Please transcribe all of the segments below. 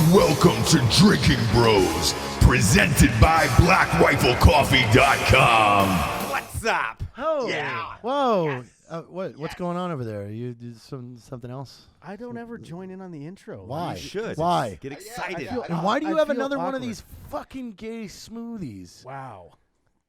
Welcome to Drinking Bros, presented by BlackRifleCoffee.com. What's up? Oh, Yeah. Whoa. Yes. What's going on over there? You did something else? I don't ever join in on the intro. Why? You should. Why? Get excited. And why do you I have feel another one of awkward. these fucking gay smoothies? Wow.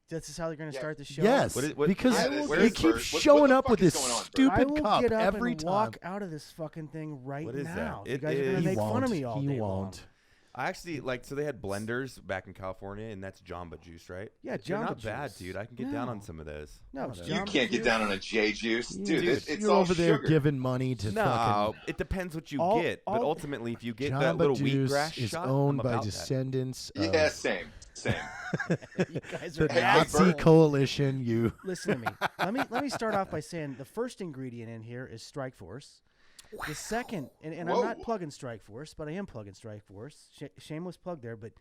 This is how they're going to start the show? Yes, What- because yeah, where they is keep Bert? showing What the up with fuck is this going on, Bert? I stupid will cup get up every and time. walk out of this fucking thing right What is now. that? You It guys are going is- to make fun of He me all won't. day He long. won't. I actually so they had blenders back in California, and that's Jamba Juice, right? Yeah, They're Jamba not bad, Juice. dude. I can get down on No. some of those. No, it's You You Jamba can't get Juice. down on a J juice, dude. It's You're all over there sugar. giving money to No, fucking. it depends what you All- get, but all- ultimately, if you get that Jamba little Juice wheatgrass is shot, owned I'm by about that. descendants of Yeah, same. You guys the are Hey, Nazi Bert. coalition. You. Listen to me. Let me start off by saying the first ingredient in here is Strikeforce. The second, and I'm Whoa. not plugging Strikeforce, but I am plugging Strikeforce. Shameless plug there, but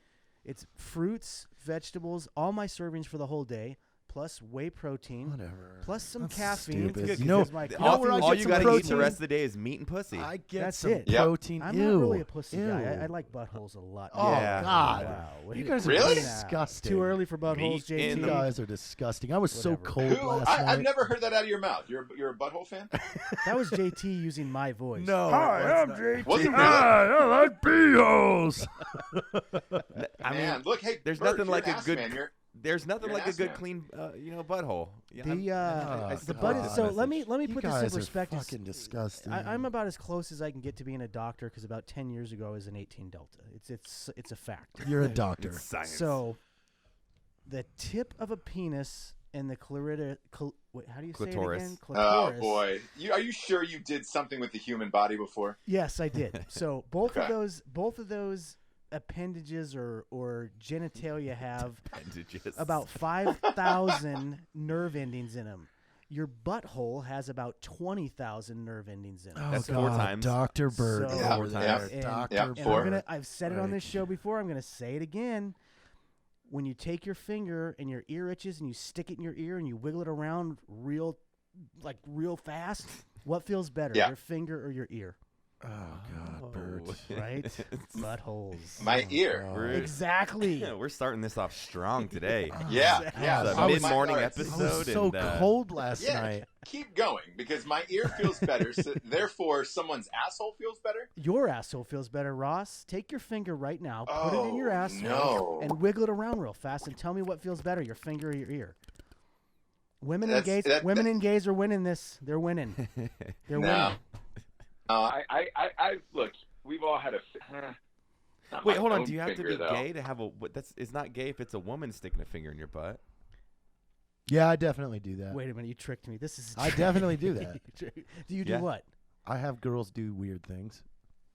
it's fruits, vegetables, all my servings for the whole day, plus whey protein, Whatever. plus some That's caffeine. stupid. because You know- my you know coffee where I was- all get you some gotta eat the protein? rest of the day is meat and pussy. I get That's some it. Yep. protein. I'm Ew. not really a pussy Ew. guy. I like buttholes a lot. Oh Yeah. God. Wow. You guys are Really? disgusting. Too early for buttholes, Meat JT. in You them. guys are disgusting. I was so Whatever. cold Who? last I've night. never heard that out of your mouth. You're a butthole fan? That was JT using my voice. No. Hi, I'm JT. Was it really? I like beeholes. I mean, Man, look, hey, there's Bert, nothing you're like an a ass good. man. You're- There's nothing You're an like a ass good man. clean, butthole. Yeah, The I the support butt. this So message. let me You put this guys in are perspective. fucking disgusting. I'm about as close as I can get to being a doctor because about 10 years ago I was an 18 Delta. It's a fact. You're a doctor. It's science. So the tip of a penis and the wait, how do you say it Clitoris. again? Oh Clitoris. boy, are you sure you did something with the human body before? Yes, I did. So both Okay. of those appendages or genitalia have Appendages. about 5,000 nerve endings in them. Your butthole has about 20,000 nerve endings in it. Oh, That's God, 4 times. Dr. Bird. So- Yeah, over yeah. there. And- Dr. yeah, And four. I've said it on this show before. I'm gonna say it again. When you take your finger and your ear itches and you stick it in your ear and you wiggle it around real fast, what feels better, Yeah. your finger or your ear? Oh, God, Bert. Right? Buttholes. My ear. God. We're- Exactly. Yeah, we're starting this off strong today. Yeah, yeah. It's so a my- mid-morning all right, I episode. was so and, cold last Yeah, night. keep going because my ear feels better. So therefore, someone's asshole feels better. Your asshole feels better, Ross. Take your finger right now, put it in your Oh, asshole, no. and wiggle it around real fast, and tell me what feels better, your finger or your ear. Women and That's- gays, that- women that- and gays are winning this. They're winning. They're No. winning. I look. We've all had a. Not Wait, my hold on. own Do you have to finger, be though. gay to have a? It's not gay if it's a woman sticking a finger in your butt. Yeah, I definitely do that. Wait a minute, you tricked me. This is. I definitely do that. Do you do Yeah. what? I have girls do weird things.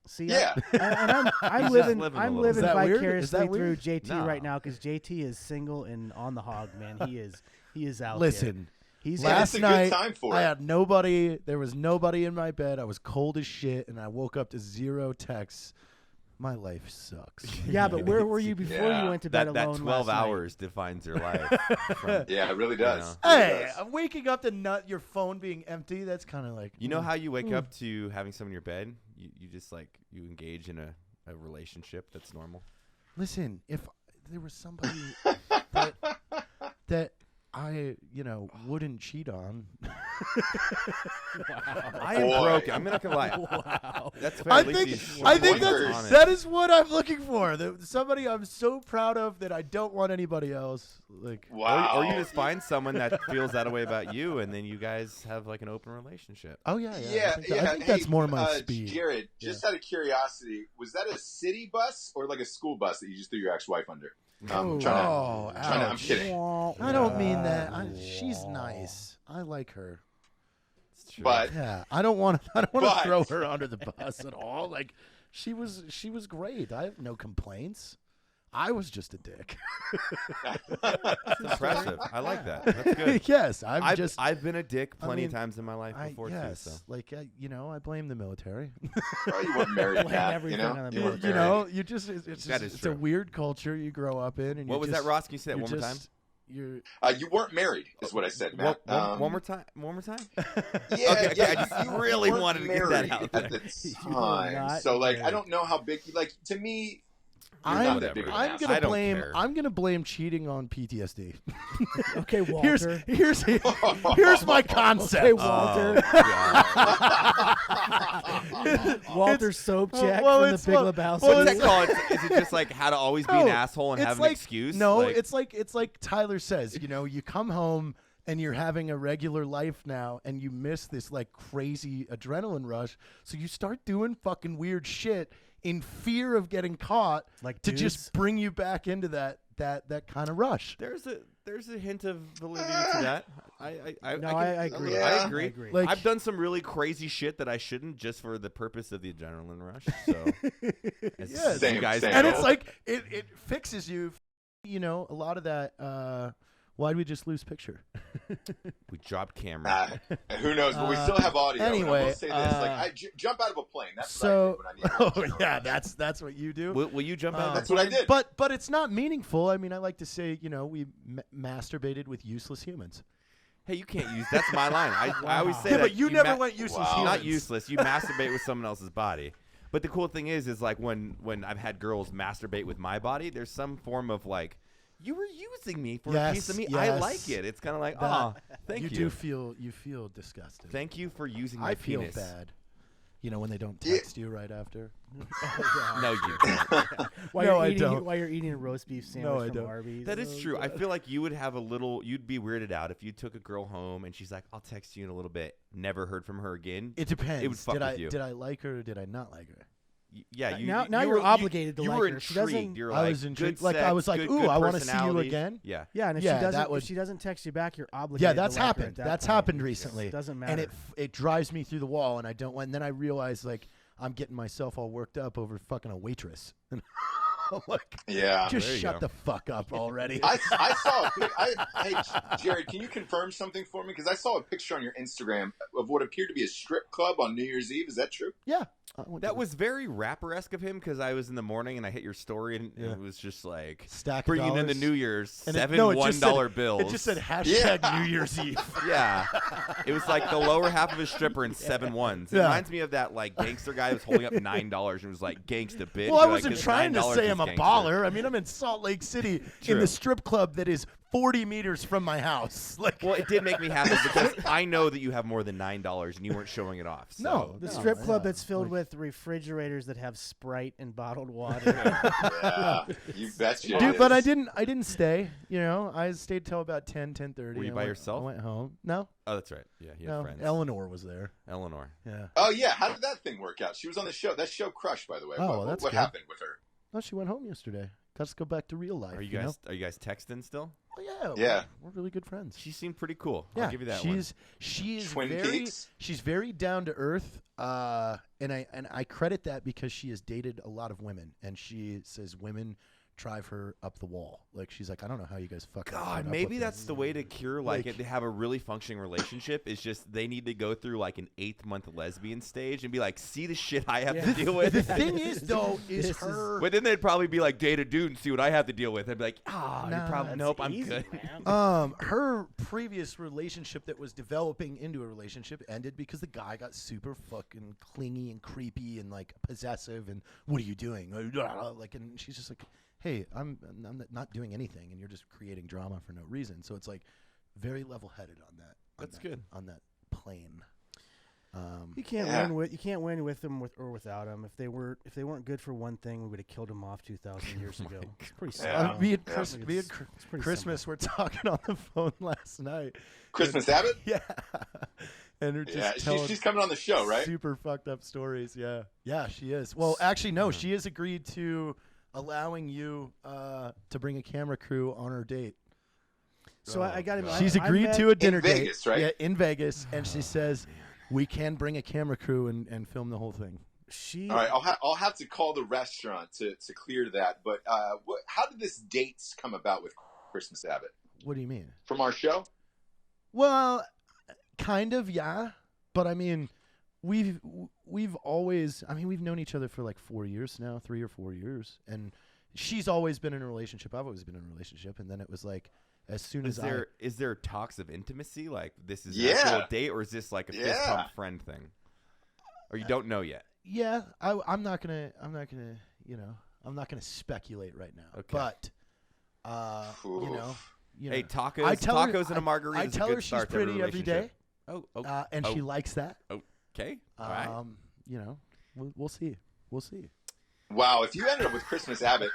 See, Yeah. I'm He's living, just living a I'm little. living Is that weird? Is vicariously that through weird? JT No. right now because JT is single and on the hog, man. He is out. Listen, there. He's Yeah, last it's a good night time for I it. had nobody. There was nobody in my bed. I was cold as shit, and I woke up to 0 texts. My life sucks. Yeah, but where were you before Yeah. you went to bed That alone 12 last night? hours defines your life. From- Yeah, it really does. know. It really Hey, does. I'm waking up to your phone being empty. That's kind of like You know how you wake up to having someone in your bed? You just you engage in a relationship that's normal. Listen, if there was somebody that I wouldn't cheat on, I am Boy. broken. I'm not gonna lie. Wow. That's fair. I At least think he's I think Pointers. honest. that is what I'm looking for. Somebody I'm so proud of that I don't want anybody else. Like, Wow. Or you just find someone that feels that way about you, and then you guys have like an open relationship. oh yeah. Yeah, I think that's Hey, more my speed. Jared, just out of curiosity, was that a city bus or like a school bus that you just threw your ex-wife under? I'm ouch. kidding. I don't mean that. She's nice. I like her. It's true. But Yeah, I don't want to But- throw her under the bus at all. Like, she was great. I have no complaints. I was just a dick. That's impressive. I like that. That's good. Yes, I've been a dick plenty of mean, times in my life before yes, too. So like I blame the military. well, you weren't married Blame yet, everything you on know? the You weren't military. you married. know, you just it's That is it's a true. weird culture you grow up in. And what you was just, that, Ross? Can you say that you one more time? just- you're. You weren't married, is what I said, Matt. One more time. One more time. Yeah, Okay, I just you really weren't wanted to get that married out at there. the You were time. not So like, I married. don't know how big. Like to me, you're I'm, not that big of an I'm asshole. gonna I don't blame. care. I'm gonna blame cheating on PTSD. Okay, Walter. Here's my concept. Okay, Walter. Walter soap check well, from the it's- Big well, Lebowski. well, What's it's- that called? Is it just like how to always be an No, asshole and it's have like, an excuse? No, Like, it's like Tyler says. You know, you come home and you're having a regular life now, and you miss this like crazy adrenaline rush, so you start doing fucking weird shit in fear of getting caught, Like to dudes? just bring you back into that kind of rush. there's a hint of validity to that. I No, can- I agree. Yeah. I agree. I agree. Like- I've done some really crazy shit that I shouldn't, just for the purpose of the adrenaline rush. So, as Yes. you guys Same. And know. it's like it fixes you. You know, a lot of that. Why'd we just lose picture? we dropped camera. Who knows? But we still have audio. And I anyway, will say this: like, I jump out of a plane. That's So, what I do when I need. oh yeah, that's what you do. Will you jump out? of That's the what I plane? did. But it's not meaningful. I mean, I like to say, you know, we masturbated with useless humans. Hey, you can't use. That's my line. I always say Yeah, that. but you never went useless Wow. humans. Not useless. You masturbate with someone else's body. But the cool thing is like when I've had girls masturbate with my body, there's some form of like, you were using me for a piece of me. I yes. like it. It's kind of like, That- oh, thank you. do feel disgusted. Thank you for using my I feel penis. bad. You know, when they don't Yeah. text you right after. No, you don't. While No, you're I eating, don't. While you're eating a roast beef sandwich No, I from don't. Arby's. That is Oh, true. I God. feel like you would have you'd be weirded out if you took a girl home and she's like, I'll text you in a little bit. Never heard from her again. It depends. It would fuck did with I you. did I like her or did I not like her? Yeah, you Now you you're were, obligated to you like were her. She intrigued. doesn't- You're I like, was intrigued. good Like, I sex, was like, good, ooh, good I wanna see you personality. again. Yeah. Yeah, and if Yeah, she doesn't, that would- if she doesn't text you back, you're obligated. Yeah, to that's like her happened. at that That's point. happened It recently. doesn't matter. And it drives me through the wall, and I don't want. And then I realize like I'm getting myself all worked up over fucking a waitress. And I'm like, Yeah. just there you shut go. the fuck up already. I saw. Hey, Jared, can you confirm something for me? Because I saw a picture on your Instagram of what appeared to be a strip club on New Year's Eve. Is that true? Yeah. I went to That was very rapper-esque of him because I was in the morning and I hit your story and Yeah. it was just like Stack of bringing in the dollars. New Year's And it- seven no, it just said- $1 bills. It just said hashtag New Year's Eve. Yeah, it was like the lower half of his stripper and 7 ones. It Yeah. reminds me of that like gangster guy who was holding up $9 and was like, "Gangsta bitch." Well, I You're like, wasn't "'Cause trying to $9 say is I'm a gangster." baller. I mean, I'm in Salt Lake City in True. the strip club that is 40 meters from my house. Like, Well, it did make me happy because I know that you have more than $9 and you weren't showing it off. So. No, The no, strip club yeah. that's filled Like- with refrigerators that have Sprite and bottled water. Yeah. You betcha. dude, it but I is. didn't stay. You know, I stayed till about 10:30. Were you I by went- yourself? I went home. No, Oh, that's right. Yeah, you had no. friends. Eleanor was there. Eleanor. Yeah. Oh yeah, how did that thing work out? She was on the show. That show crushed, by the way. Oh, what well, that's what good. happened with her? No, she went home yesterday. Let's go back to real life. Are you know? guys texting still? Oh, yeah. Yeah. We're really good friends. She seemed pretty cool. Yeah, I'll give you that one. she is Twin very Peaks? she's very down to earth, and I credit that because she has dated a lot of women, and she says women drive her up the wall. Like she's like, I don't know how you guys fucking. put God, up maybe with that's this. the way to cure like, Like- it to have a really functioning relationship is just they need to go through like an 8th month lesbian stage and be like, see the shit I have to deal with. The thing is, though, is This is- her. But then they'd probably be like, date a dude and see what I have to deal with. I'd be like, Nah, you're probably that's nope, I'm Easy, good. man. Her previous relationship that was developing into a relationship ended because the guy got super fucking clingy and creepy and like possessive and what are you doing? Like, and she's just like, hey, I'm not doing anything, and you're just creating drama for no reason. So it's like very level-headed on that. That's good. On that plane. You can't Yeah. win with them or without them. If they weren't good for one thing, we would have killed them off 2,000 years ago. It's pretty Yeah. simple. Me and Yeah. Chris, me and It's pretty Christmas were talking on the phone last night. Christmas Abbott? Yeah. And her just Yeah, telling she's coming on the show, right? super fucked up stories. Yeah. Yeah, she is. Well, actually, no, she has agreed to allowing you to bring a camera crew on her date. So I got him. She's agreed to a dinner date. Vegas, right? Yeah, in Vegas, and she says we can bring a camera crew and film the whole thing. She. All right, I'll have to call the restaurant to clear that. But how did this dates come about with Christmas Abbott? What do you mean? From our show? Well, kind of, yeah. But I mean, we've always. I mean, we've known each other for like 4 years now, 3 or 4 years, and she's always been in a relationship. I've always been in a relationship, and then it was like as soon Is as there talks of intimacy? Like this is an Yeah. actual date, or is this like a fist Yeah. pump friend thing? Or you don't know yet? I'm not gonna speculate right now. Okay. But Oof. Hey, tacos, I tell her- tacos and a margarita. I is a tell good her she's start to every pretty every day, relationship. and she likes that. Okay. All right. We'll see. We'll see. Wow, if you ended up with Christmas Abbott,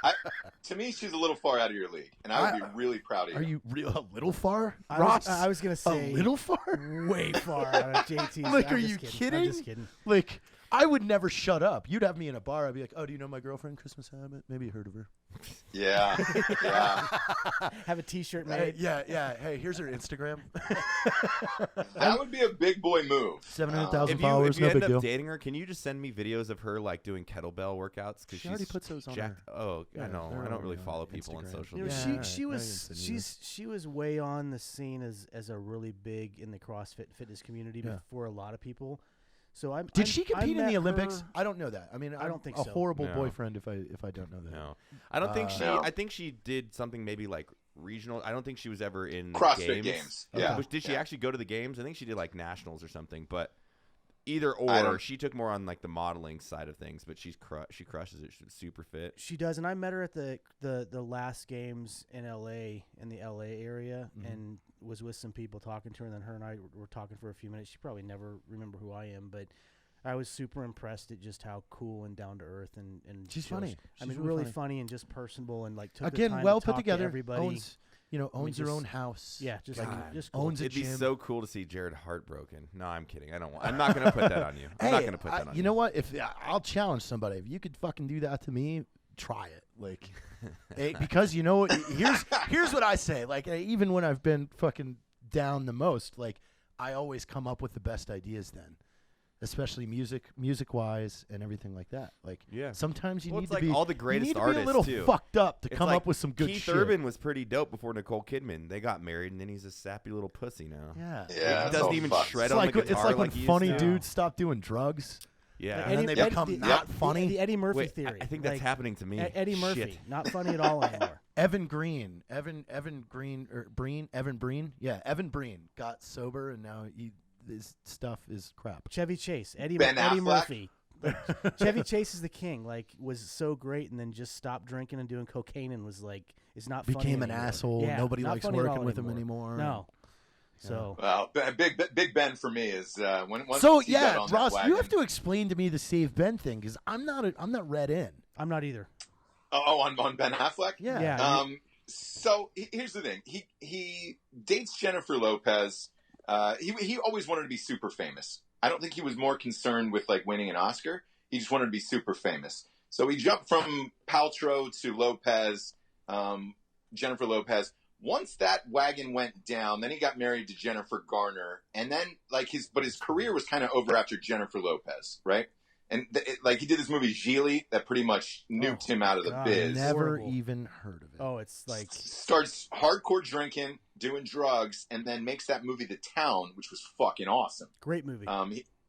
to me, she's a little far out of your league, and I would be really proud of you. Are you a little far, I Ross? was gonna say a little far. way far out of JT's. Like, I'm are just you kidding? I'm just kidding. Like, I would never shut up. You'd have me in a bar. I'd be like, "Oh, do you know my girlfriend, Christmas Abbott? Maybe you heard of her." Yeah, yeah. Have a T-shirt Hey, made. yeah. Hey, here's her Instagram. That would be a big boy move. 700,000 If you followers. end No big up deal. dating her, can you just send me videos of her like doing kettlebell workouts? Because She already puts those on jacked. Oh, Yeah, I know. they're I don't really on follow people on Instagram. social You know, media. Yeah, alright. she No, was you didn't send she was way on the scene as a really big in the CrossFit fitness community Yeah. before a lot of people. So I Did she compete in met the Olympics? her- I don't know that. I mean, I don't think a so. horrible No. boyfriend if I don't know that. No, I don't think she. No. I think she did something maybe like regional. I don't think she was ever in the CrossFit games. games. Okay. Yeah. Did she Yeah. actually go to the games? I think she did like nationals or something. But either I or, don't- she took more on like the modeling side of things. But she crushes it. She's super fit. She does, and I met her at the last games in LA, in the LA area, Mhm. and was with some people talking to her. And then her and I were talking for a few minutes. She probably never remember who I am, but I was super impressed at just how cool and down to earth and She's she was- funny. I She's mean, really really funny and just personable and like took the Again, time well to put talk together. To everybody. Owns her just- own house. Yeah, just like, God. just cool. owns a It'd be gym. so cool to see Jared heartbroken. No, I'm kidding. I don't want. I'm not gonna put that on you. I'm not gonna put that on you. You know what? If I'll challenge somebody, if you could fucking do that to me, try it. Like, because you know what? Here's what I say. Like, even when I've been fucking down the most, like, I always come up with the best ideas then. Especially music wise and everything like that. Like, Yeah. sometimes you Well, need it's to like be all the greatest you need to artists be a little too. fucked up to It's come like up with some good Keith shit. Urban was pretty dope before Nicole Kidman. They got married, and then he's a sappy little pussy now. Yeah. Yeah, He that's doesn't all even fucked. shred It's on like the guitar when he used funny to. dudes stop doing drugs. Yeah. And then they become not funny. The Eddie Murphy Wait, theory. I think that's like, happening to me. Eddie Murphy, Shit. not funny at all anymore. Evan Breen. Evan Breen. Yeah, Evan Breen got sober and now his stuff is crap. Chevy Chase, Eddie Ben Affleck. Murphy. Like, Chevy Chase is the king. Like, was so great, and then just stopped drinking and doing cocaine, and was like, it's not funny Became an anymore. asshole. Yeah, Nobody not likes funny at working all with him anymore. No. So Well, Big Ben for me is once So he got yeah, on that Ross, you wagon- have to explain to me the Save Ben thing because I'm not read in. I'm not either. Oh, on Ben Affleck. Yeah. Yeah. So here's the thing. He dates Jennifer Lopez. He always wanted to be super famous. I don't think he was more concerned with like winning an Oscar. He just wanted to be super famous. So he jumped from Paltrow to Lopez, Jennifer Lopez. Once that wagon went down, then he got married to Jennifer Garner, and then his career was kind of over after Jennifer Lopez, right? And he did this movie Gigli that pretty much nuked him out of the God, biz. Never Horrible. even heard of it. Oh, it's like Starts hardcore drinking, doing drugs, and then makes that movie The Town, which was fucking awesome. great movie.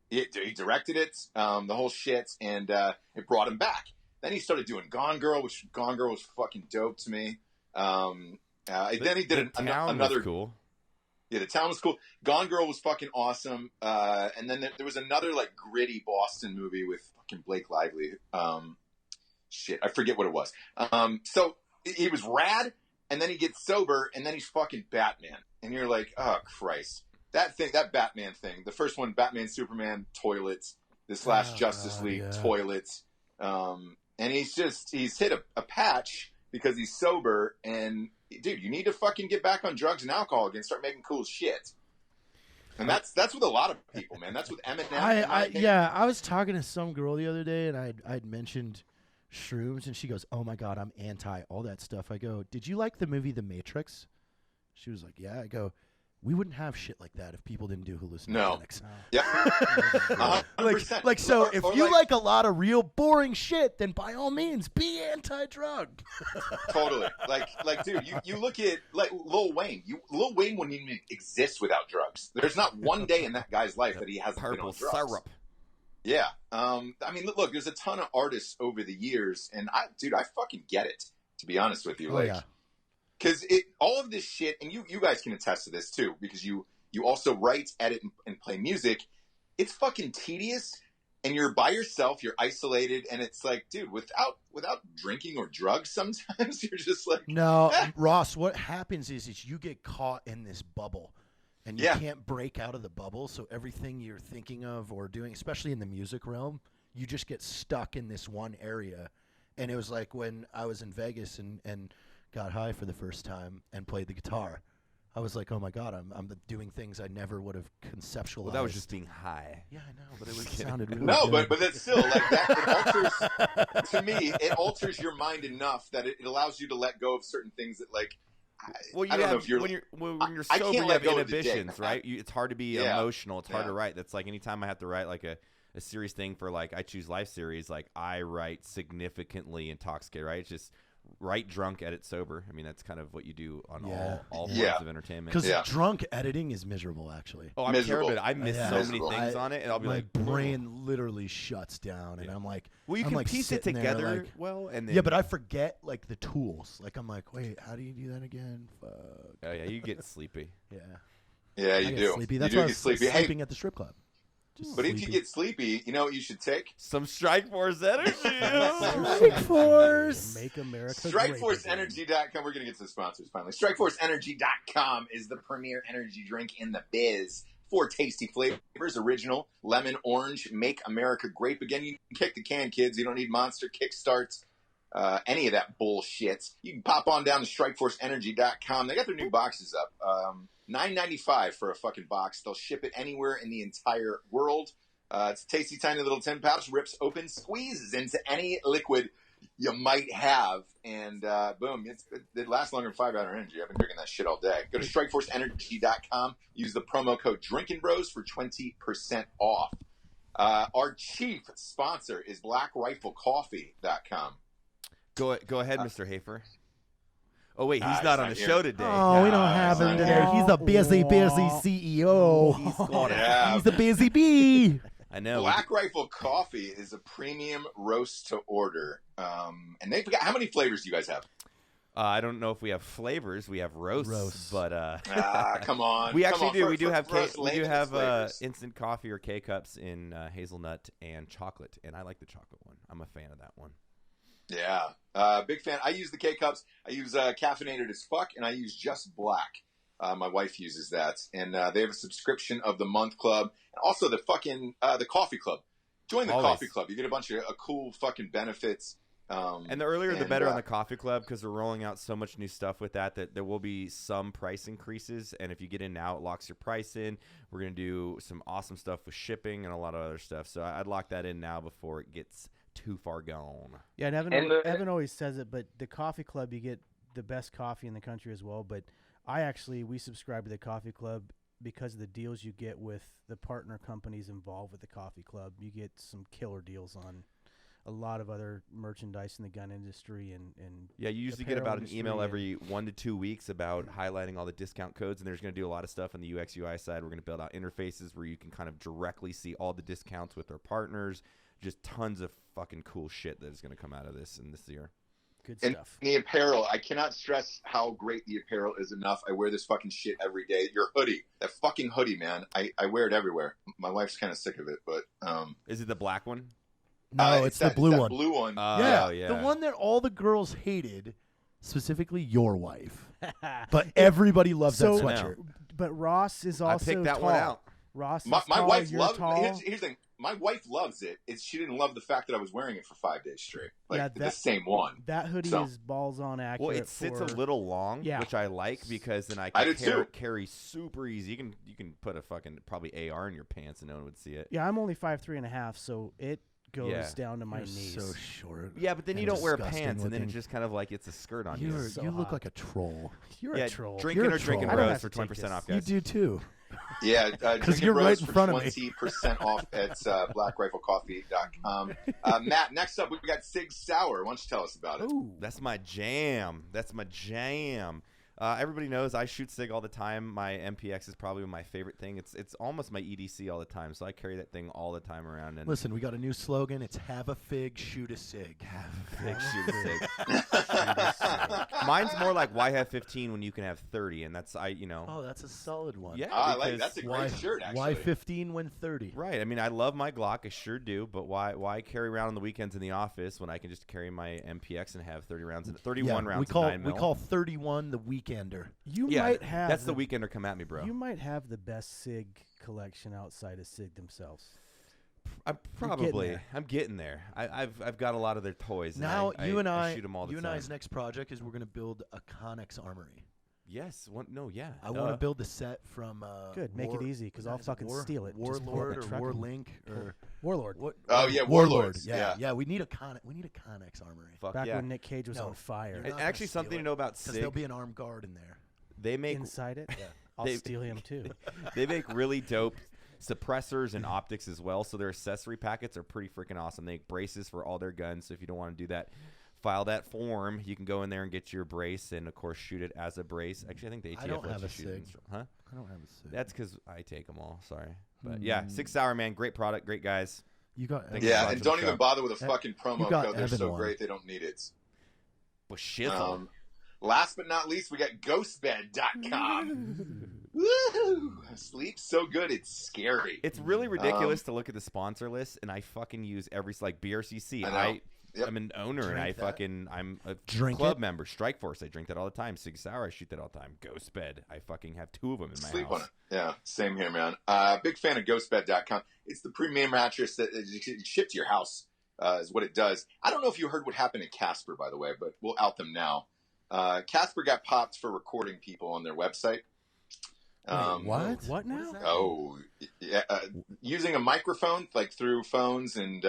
He directed it, the whole shit, and it brought him back. Then he started doing Gone Girl, which Gone Girl was fucking dope to me. Then he did another. Was cool. Yeah, The Town was cool. Gone Girl was fucking awesome. And then there was another like gritty Boston movie with fucking Blake Lively. Shit, I forget what it was. So he was rad, and then he gets sober, and then he's fucking Batman. And you're like, oh Christ. That Batman thing. The first one, Batman, Superman, toilets. This last Justice God, League, yeah. toilets. And he's hit a patch because he's sober, and dude, you need to fucking get back on drugs and alcohol again, start making cool shit. And that's with a lot of people, man. That's with Eminem. I was talking to some girl the other day, and I'd mentioned shrooms, and she goes, "Oh my God, I'm anti all that stuff." I go, "Did you like the movie The Matrix?" She was like, "Yeah." I go, "We wouldn't have shit like that if people didn't do hallucinogenics." Yeah. 100%. So Or- if or you like a lot of real boring shit, then by all means be anti-drug. Totally. Dude, you look at Lil Wayne. Lil Wayne wouldn't even exist without drugs. There's not one day in that guy's life that he hasn't been on Purple drugs. syrup. Yeah. I mean, look, there's a ton of artists over the years, and I fucking get it. To be honest with you, because all of this shit, and you guys can attest to this too, because you also write, edit, and play music. It's fucking tedious, and you're by yourself, you're isolated, and it's like, dude, without drinking or drugs, sometimes you're just like, no, Ross. What happens is you get caught in this bubble, and you can't break out of the bubble. So everything you're thinking of or doing, especially in the music realm, you just get stuck in this one area. And it was like when I was in Vegas and got high for the first time and played the guitar. I was like, oh my God, I'm doing things I never would have conceptualized. Well, that was just being high. Yeah, I know, but it sounded really no, good. but that's still like that. It alters, to me, it alters your mind enough that it allows you to let go of certain things that, like, well, I don't know if you're when you're I sober, can't you let have go of the inhibitions, day. right? It's hard to be Yeah. emotional. It's hard Yeah. to write. That's like anytime I have to write like a serious thing for like I Choose Life series, like I write significantly intoxicated, right? It's just write drunk, edit sober. I mean, that's kind of what you do on all forms of entertainment. Because drunk editing is miserable, actually. Oh, I'm Miserable. terrible. I miss so many things on it, and I'll be my like, brain literally shuts down, and I'm like, well, you I'm can like piece it sitting there, together like, well, and then yeah, but I forget like the tools. Like I'm like, wait, how do you do that again? Fuck. oh yeah, you get sleepy. Yeah, I you get do. Sleepy. You That's do why I get was sleepy. Hey, sleeping at the strip club. Just but if you sleepy. get sleepy, you know what you should take? Some Strikeforce energy. Strikeforce. Make America great again. StrikeforceEnergy.com. We're going to get to the sponsors finally. StrikeforceEnergy.com is the premier energy drink in the biz. 4 tasty flavors: original, lemon, orange. Make America great again. You can kick the can, kids. You don't need Monster, Kickstarts, any of that bullshit. You can pop on down to StrikeforceEnergy.com. They got their new boxes up. $9.95 for a fucking box. They'll ship it anywhere in the entire world. It's a tasty, tiny little 10 pouch. Rips open, squeezes into any liquid you might have, and boom, it lasts longer than 5 hour energy. I've been drinking that shit all day. Go to StrikeforceEnergy.com. Use the promo code DrinkinBros for 20% off. Our chief sponsor is BlackRifleCoffee.com. Go ahead, Mr. Hafer. Oh wait, he's He's not on not the here. show today. Oh, we don't have him today. He's a busy CEO. He's got it. Yeah. He's a busy bee. I know. Black Rifle Coffee is a premium roast to order. And they've got, how many flavors do you guys have? I don't know if we have flavors. We have roasts, but Come on. we Come actually on. do. We do have we do have instant coffee or K cups in hazelnut and chocolate, and I like the chocolate one. I'm a fan of that one. Yeah. Big fan. I use the K cups. I use caffeinated as fuck, and I use just black. My wife uses that, and they have a subscription of the month club, and also the fucking the coffee club. Join the coffee club. You get a bunch of cool fucking benefits. And the earlier the better on the coffee club, because we're rolling out so much new stuff with that there will be some price increases. And if you get in now, it locks your price in. We're going to do some awesome stuff with shipping and a lot of other stuff. So I'd lock that in now before it gets too far gone. Yeah, and Evan always says it, but the coffee club, you get the best coffee in the country as well. But we subscribe to the coffee club because of the deals you get with the partner companies involved with the coffee club. You get some killer deals on a lot of other merchandise in the gun industry and yeah, you usually get about an email every 1 to 2 weeks about highlighting all the discount codes, and there's going to do a lot of stuff on the UX UI side. We're going to build out interfaces where you can kind of directly see all the discounts with our partners. Just tons of fucking cool shit that is going to come out of this year. Good and stuff. The apparel, I cannot stress how great the apparel is enough. I wear this fucking shit every day. Your hoodie, that fucking hoodie, man. I wear it everywhere. My wife's kind of sick of it, but is it the black one? No, it's the blue one. Blue one. Yeah, the one that all the girls hated, specifically your wife. But everybody loves that sweatshirt. But Ross is also I picked that tall. one out. Ross, my tall, wife you're loves. tall. Here's the thing. My wife loves it. She didn't love the fact that I was wearing it for 5 days straight. Like the same one. That hoodie is balls on accurate. Well, it sits a little long, which I like because then I can carry super easy. You can put a fucking probably AR in your pants and no one would see it. Yeah, I'm only 5'3.5", so it goes down to my knees. So short. Yeah, but then you don't wear pants, and then it's just kind kind of like it's a skirt on you. You look like a troll. You're a troll. Drinking or drinking bros for 20% off, guys. You do too. Yeah, because you're right in front of me. 20% off at BlackRifleCoffee.com. Matt, next up we got Sig Sauer. Why don't you tell us about it? Ooh, that's my jam. Everybody knows I shoot Sig all the time. My MPX is probably my favorite thing. It's almost my EDC all the time, so I carry that thing all the time around. And listen, we got a new slogan. It's "Have a fig, shoot a Sig." Have a fig, shoot a Sig. Mine's more like why have 15 when you can have 30, and that's Oh, that's a solid one. Yeah, I like that's a great shirt. Actually, why 15 when 30? Right. I mean, I love my Glock, I sure do, but why carry around on the weekends in the office when I can just carry my MPX and have 30 rounds and 31 rounds of 9 mil? We call 31 the weekender. You might have that's the weekender come at me, bro. You might have the best Sig collection outside of Sig themselves. I'm getting there. I've got a lot of their toys. Now and you and I shoot them all the time. I's next project is we're going to build a Connex armory. Yes. Yeah. I want to build the set from. Good. Make it easy because I'll fucking steal it. Warlord or Warlink or Warlord. What? Oh yeah, Warlords. Yeah. We need a Connex armory. Fuck Back yeah. when Nick Cage was on fire. And actually, something to know about Sig. Because there'll be an armed guard in there. They make inside it. Yeah. I'll steal him too. They make really dope suppressors and optics as well, so their accessory packets are pretty freaking awesome. They make braces for all their guns, so if you don't want to do that, file that form. You can go in there and get your brace and, of course, shoot it as a brace. Actually, I think the ATF lets you shoot it. Huh? I don't have a Sig. That's because I take them all. Sorry. But, yeah, Sig Sauer, man, great product, great guys. You got and don't even bother with a fucking promo code. They're so great they don't need it. Well, shizzle. Last but not least, we got Ghostbed.com. Woo! Sleep so good, it's scary. It's really ridiculous to look at the sponsor list, and I fucking use every like BRCC. I'm an owner, and I'm a club member. Strikeforce, I drink that all the time. Sig Sauer, I shoot that all the time. Ghostbed, I fucking have 2 of them in my Sleep house. on it. Yeah, same here, man. Big fan of Ghostbed.com. It's the premium mattress that is shipped to your house, is what it does. I don't know if you heard what happened to Casper, by the way, but we'll out them now. Casper got popped for recording people on their website. What? What now? Oh, yeah, using a microphone, like through phones, and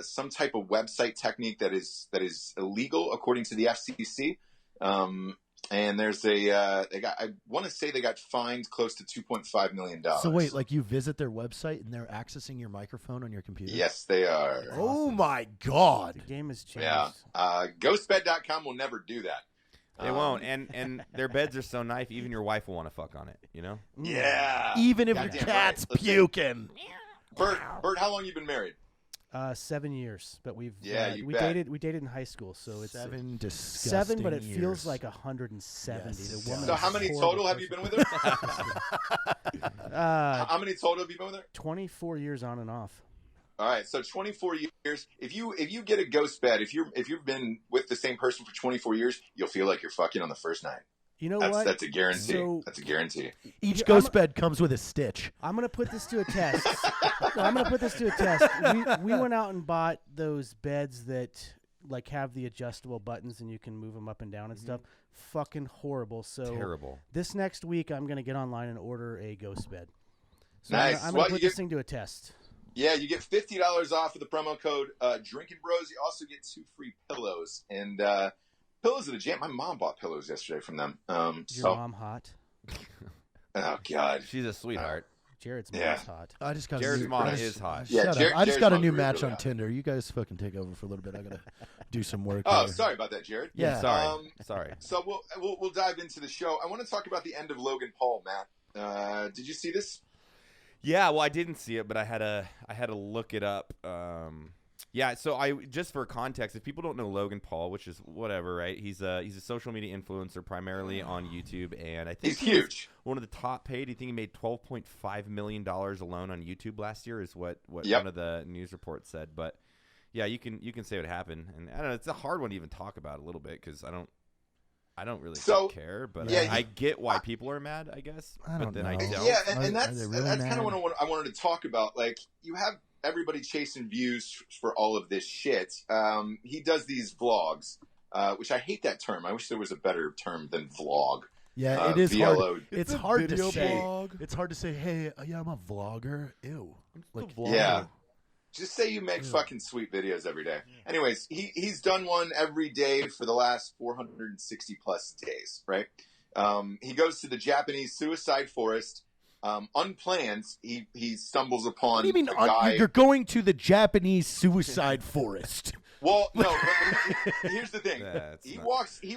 some type of website technique that is illegal according to the FCC. And there's I want to say they got fined close to $2.5 million. So wait, like you visit their website and they're accessing your microphone on your computer? Yes, they are. Oh my God. The game has changed. Yeah. Ghostbed.com will never do that. They won't, and their beds are so nice, even your wife will want to fuck on it, you know? Yeah. Even if your cat's puking. Bert, how long you been married? 7 years, but we bet. dated in high school, so it's 7 disgusting 7, but it years. feels like 170. Yes. The woman. So how many total have you been with her? How many total have you been with her? 24 years on and off. All right, so 24 years. If you get a ghost bed, if you've been with the same person for 24 years, you'll feel like you're fucking on the first night. You know what? That's a guarantee. So, that's a guarantee. Each ghost bed comes with a stitch. I'm gonna put this to a test. We went out and bought those beds that like have the adjustable buttons and you can move them up and down and stuff. Fucking horrible. So terrible. This next week, I'm gonna get online and order a ghost bed. So Nice. I'm gonna put this thing to a test. Yeah, you get $50 off with the promo code Drinkin Bros. You also get 2 free pillows, and pillows are the jam. My mom bought pillows yesterday from them. Is your mom hot? Oh God, she's a sweetheart. Jared's mom's hot. I just got Jared's mom is hot. Yeah, I just got a new match on hot. Tinder. You guys fucking take over for a little bit. I gotta do some work. Oh, here. sorry about that, Jared. Yeah, sorry. So we'll dive into the show. I want to talk about the end of Logan Paul, Matt. Did you see this? Yeah, well, I didn't see it, but I had to look it up. Yeah, so I just for context, if people don't know Logan Paul, which is whatever, right? He's a social media influencer primarily on YouTube, and I think he's huge. One of the top paid. You think he made $12.5 million alone on YouTube last year? Is what Yep. one of the news reports said. But yeah, you can say what happened, and I don't know. It's a hard one to even talk about a little bit because I don't really care, but yeah, I get why people are mad, I guess. I don't know. I don't. Yeah, and that's really kind of what I wanted to talk about. Like, you have everybody chasing views for all of this shit. He does these vlogs, which I hate that term. I wish there was a better term than vlog. Yeah, it is VLO. hard. It's hard to say. Blog. It's hard to say. Hey, yeah, I'm a vlogger. Ew. Like, Yeah. Just say you make fucking sweet videos every day. Anyways, he's done one every day for the last 460 plus days, right? He goes to the Japanese suicide forest. Unplanned, he stumbles upon. What do you mean? a guy. You're going to the Japanese suicide forest. Well, no. But here's the thing. He not-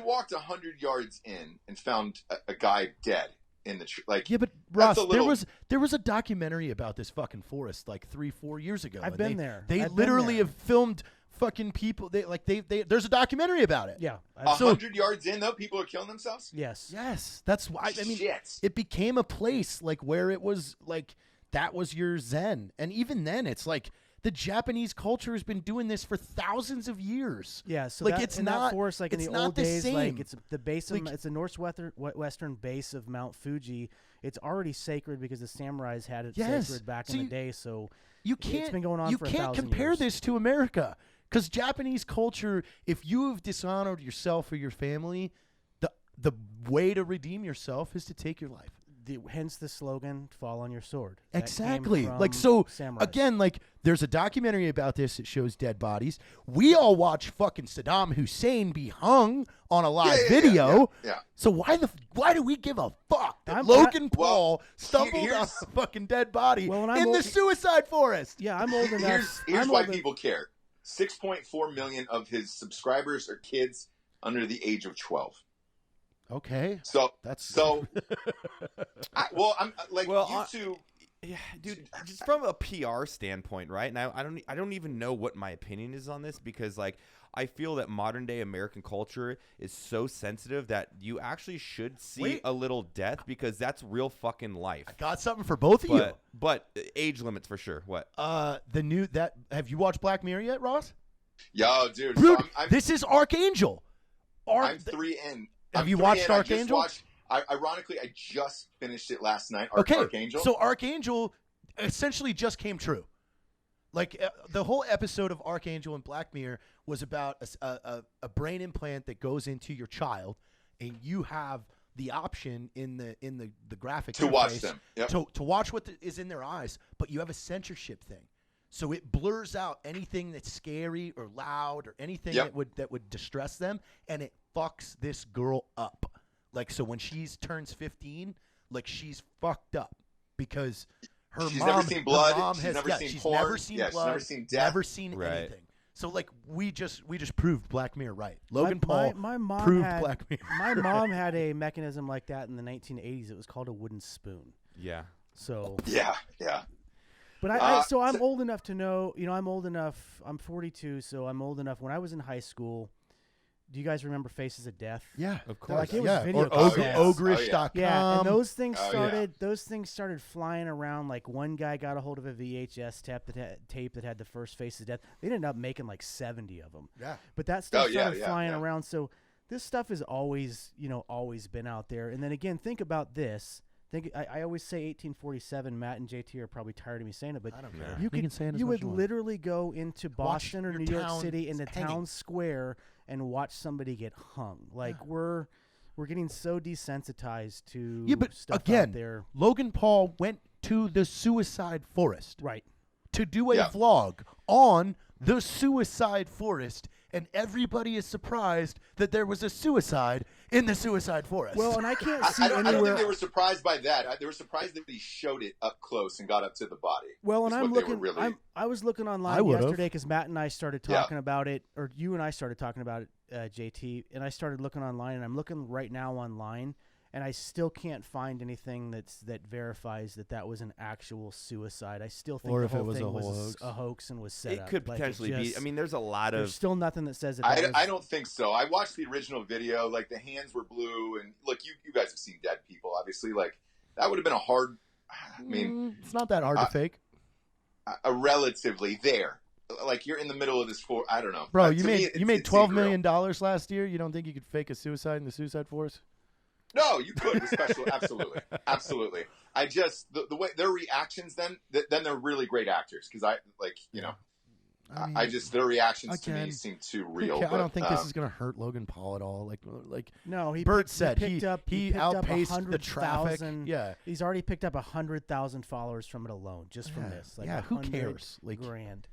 walked 100 yards in and found a guy dead in the tree. Like, Yeah, but Ross, that's a little- there was a documentary about this fucking forest like 3-4 years ago. I've and been there. They I've been literally there. have filmed fucking people. There's a documentary about it. Yeah. 100 yards in, though, people are killing themselves? Yes. Yes. That's why. I mean, Shit. it became a place like where it was like that was your zen. And even then, it's like the Japanese culture has been doing this for thousands of years. Yeah, so like that, it's in not that forest, like in it's the not old the days, same. like it's the base of Like- it's the northwestern base of Mount Fuji. It's already sacred because the samurais had it Yes. sacred back So in you- the day. So You can't. it's been going on you for can't 1,000 compare years. this to America because Japanese culture. If you have dishonored yourself or your family, the way to redeem yourself is to take your life. Hence the slogan "Fall on your sword." That came Exactly. from Like so. samurais. Again, like there's a documentary about this that shows dead bodies. We all watch fucking Saddam Hussein be hung on a live video. Yeah. So why do we give a fuck that I'm- Logan Well, Paul stumbled on here's- a fucking dead body Well, and I'm in the old- suicide forest? Yeah, I'm old enough. Here's I'm why old en- people care. 6.4 million of his subscribers are kids under the age of 12. Okay. So That's I'm like Well, YouTube. Yeah, dude. Just from a PR standpoint, right? And I don't even know what my opinion is on this because, like, I feel that modern day American culture is so sensitive that you actually should see Wait. a little death because that's real fucking life. I got something for both of you. But age limits for sure. What? Have you watched Black Mirror yet, Ross? Yo, dude. Dude, So I'm this is Archangel. I'm 3 in. Have I'm you 3 watched in. Archangel? Ironically, I just finished it last night. Okay, Archangel. so Archangel essentially just came true. Like the whole episode of Archangel and Black Mirror was about a brain implant that goes into your child, and you have the option in the graphic To watch interface them. Yep. to watch what is in their eyes, but you have a censorship thing. So it blurs out anything that's scary or loud or anything Yep. that would distress them, and it fucks this girl up. Like, so when turns 15, like, she's fucked up because She's never seen blood. She's never seen she's porn. never seen Yeah, she's blood. never seen death. Never seen Right. anything. So like we just proved Black Mirror right. Logan Paul my mom proved had, Black Mirror. My mom had a mechanism like that in the 1980s. It was called a wooden spoon. Yeah. So, Yeah. but I'm old enough to know. You know, I'm old enough. I'm 42, so I'm old enough. When I was in high school, do you guys remember Faces of Death? Yeah, Of course. Like, it was yeah. video Or cassettes. ogreish.com. Yeah, and those things Oh, yeah. started flying around. Like, one guy got a hold of a VHS tape that had the first Faces of Death. They ended up making like 70 of them. Yeah. But that stuff started yeah, flying yeah. around. So this stuff has always been out there. And then again, think about this. I always say 1847. Matt and JT are probably tired of me saying it, but I don't Yeah. care. you can say it as you much would as you want. literally go into Boston or your New York town City in the hanging. town square and watch somebody get hung. Like, we're getting so desensitized to Yeah, but stuff again, out there. Logan Paul went to the suicide forest Right. to do a Yeah. vlog on the suicide forest, and everybody is surprised that there was a suicide in the suicide forest. Well, and I can't see I don't think anywhere. they were surprised by that. They were surprised that he showed it up close and got up to the body. Well, and is I'm what they were looking. really- I was looking I online would've. yesterday because Matt and I started Yeah. talking about it, or you and I started talking about it, JT. And I started looking online, and I'm looking right now online, and I still can't find anything that verifies that was an actual suicide. I still think Or the if it whole was thing a was whole hoax. a hoax and was set It up. could Like, potentially be. just- I mean, there's a lot there's of. still nothing that says that. I don't think so. I watched the original video. Like, the hands were blue, and look, you guys have seen dead people, obviously. Like, that would have been a hard. I mean, it's not that hard to fake, a relatively there. Like, you're in the middle of this I don't know, bro. To You me, made it's $12 real. million last year. You don't think you could fake a suicide in the suicide forest? No, you could, especially absolutely. I just the way their reactions then they're really great actors because I just their reactions to me again, seem too real. I don't think this but, is gonna hurt Logan Paul at all. Like No, Bert said, he picked up outpaced the 100,000 traffic. Yeah, He's already picked up 100,000 followers from it alone, just from Yeah. this. Like, Yeah, who 100 cares? Like- grand.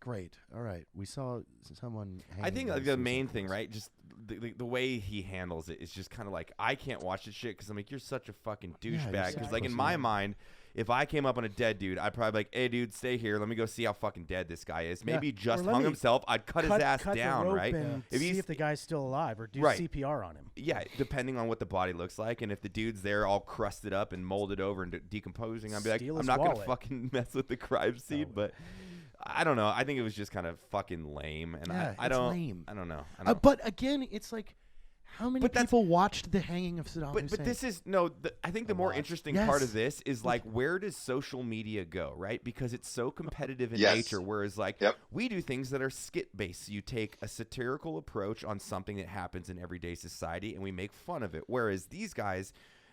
great. All right, we saw someone. I think hanging like on the suicide main thing, forest. right? Just the way he handles it is just kind of like I can't watch this shit because I'm like you're such a fucking you're douchebag. such Because a like in pussy. my mind, if I came up on a dead dude, I'd probably be like, hey dude, stay here. Let me go see how fucking dead this guy is. Maybe he just Or let hung me himself. I'd cut his ass the down, rope right? and If see he's if the guy's still alive, or do Right. CPR on him. yeah, depending on what the body looks like, and if the dude's there all crusted up and molded over and decomposing, I'd be like, Steal I'm his not gonna wallet. fucking mess with the crime scene, No. but. I don't know. I think it was just kind of fucking lame, and I don't. Lame. I don't know. But again, it's like, how many people watched the hanging of Saddam Hussein? But this is I think the more interesting part of this is like, where does social media go, right? Because it's so competitive in nature. Whereas like we do things that are skit based. So you take a satirical approach on something that happens in everyday society, and we make fun of it. Whereas these guys,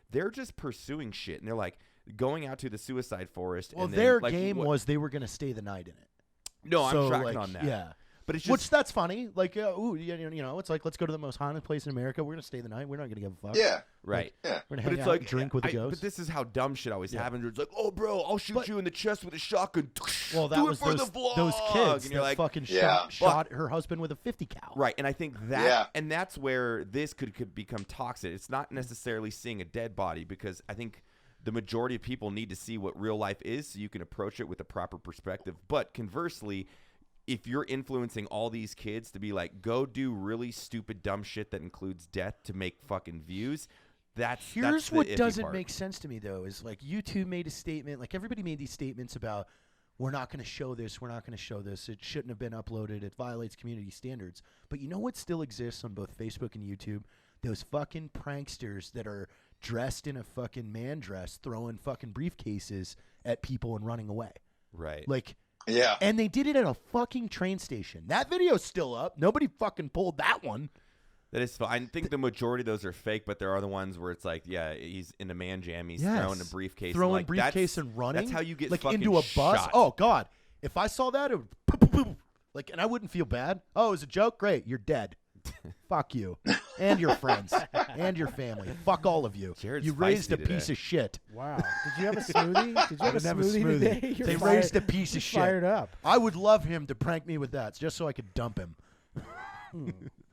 they're just pursuing shit, and they're like going out to the suicide forest. Well, and their then, game was they were going to stay the night in it. No, so, I'm tracking on that. Yeah. But it's just, which that's funny. Like, it's like, let's go to the most haunted place in America. We're gonna stay the night. We're not gonna give a fuck. Yeah, right. We're gonna hang out and drink with the ghosts. But this is how dumb shit always happens. It's like, oh, bro, I'll shoot you in the chest with a shotgun. Well, that was those kids. And you're like, fucking shot her husband with a 50 cal. Right, and I think that, and that's where this could become toxic. It's not necessarily seeing a dead body, because I think the majority of people need to see what real life is, so you can approach it with a proper perspective. But conversely, if you're influencing all these kids to be like, go do really stupid, dumb shit that includes death to make fucking views, here's what doesn't make sense to me, though, is like YouTube made a statement. Like, everybody made these statements about, we're not going to show this. We're not going to show this. It shouldn't have been uploaded. It violates community standards. But you know what still exists on both Facebook and YouTube? Those fucking pranksters that are dressed in a fucking man dress, throwing fucking briefcases at people and running away. Right. Like, yeah. And they did it at a fucking train station. That video's still up. Nobody fucking pulled that one. That is fine. I think the majority of those are fake, but there are the ones where it's like, yeah, he's in a man jam. He's throwing a briefcase. Throwing briefcase and running. That's how you get like fucking into a bus. shot. Oh, God. If I saw that, it would like, and I wouldn't feel bad. Oh, it was a joke? Great. You're dead. Fuck you. And your friends. And your family. Fuck all of you. Jared's you raised a today. piece of shit. Wow. Did you have a smoothie? Did you have a smoothie today? They raised a piece of shit. Fired up. I would love him to prank me with that, just so I could dump him.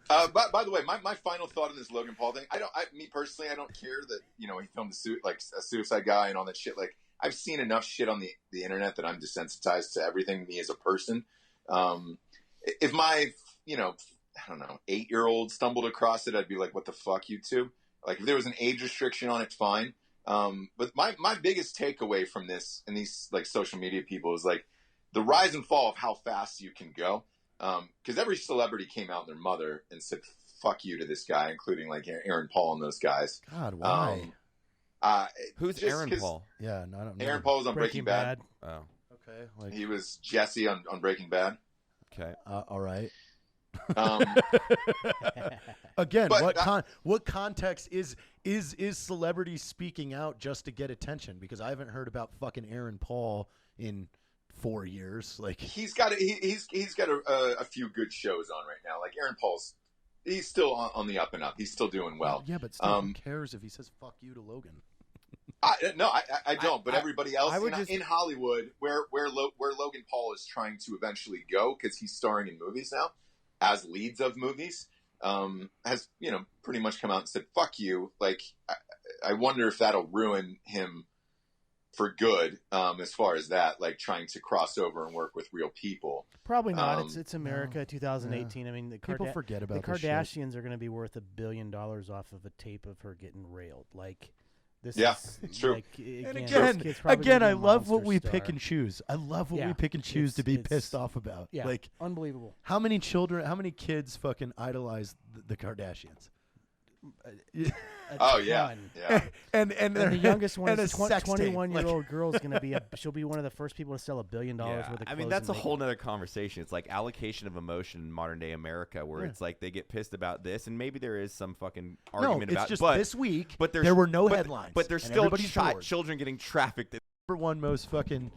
By the way, my final thought on this Logan Paul thing, me personally, I don't care that, he filmed a suicide guy and all that shit. Like, I've seen enough shit on the internet that I'm desensitized to everything, me as a person. If my, I don't know, 8-year-old stumbled across it, I'd be like, what the fuck, you two? Like, if there was an age restriction on it, fine. But my biggest takeaway from this and these like social media people is like the rise and fall of how fast you can go. Because every celebrity came out and their mother and said, fuck you to this guy, including like Aaron Paul and those guys. God, why? Who's Aaron Paul? Yeah, no, I don't know. Aaron Paul was on Breaking Bad. Oh. Okay. Like, he was Jesse on Breaking Bad. Okay. All right. Again, what context is celebrities speaking out just to get attention? Because I haven't heard about fucking Aaron Paul in 4 years. Like, he's got a few good shows on right now. Like Aaron Paul's, he's still on the up and up. He's still doing well. Yeah, but still, who cares if he says "fuck you" to Logan? I don't. But everybody else in Hollywood, where Logan Paul is trying to eventually go, because he's starring in movies now, as leads of movies, has pretty much come out and said "fuck you." Like, I wonder if that'll ruin him for good, as far as that, like trying to cross over and work with real people. Probably not. It's America, 2018. Yeah. I mean, people forget about the Kardashians are going to be worth $1 billion off of a tape of her getting railed. Like, this it's true. Like, again, I love what we pick and choose. I love what we pick and choose to be pissed off about. Yeah, like, unbelievable. How many kids fucking idolize the Kardashians? Oh yeah. And the youngest one is 21-year-old girl is going to be she'll be one of the first people to sell $1 billion worth of clothes. I mean, that's a whole nother conversation. It's like allocation of emotion in modern day America, where it's like they get pissed about this, and maybe there is some fucking argument about it. Just this week, but there were no headlines. But there's still children getting trafficked. Number one most fucking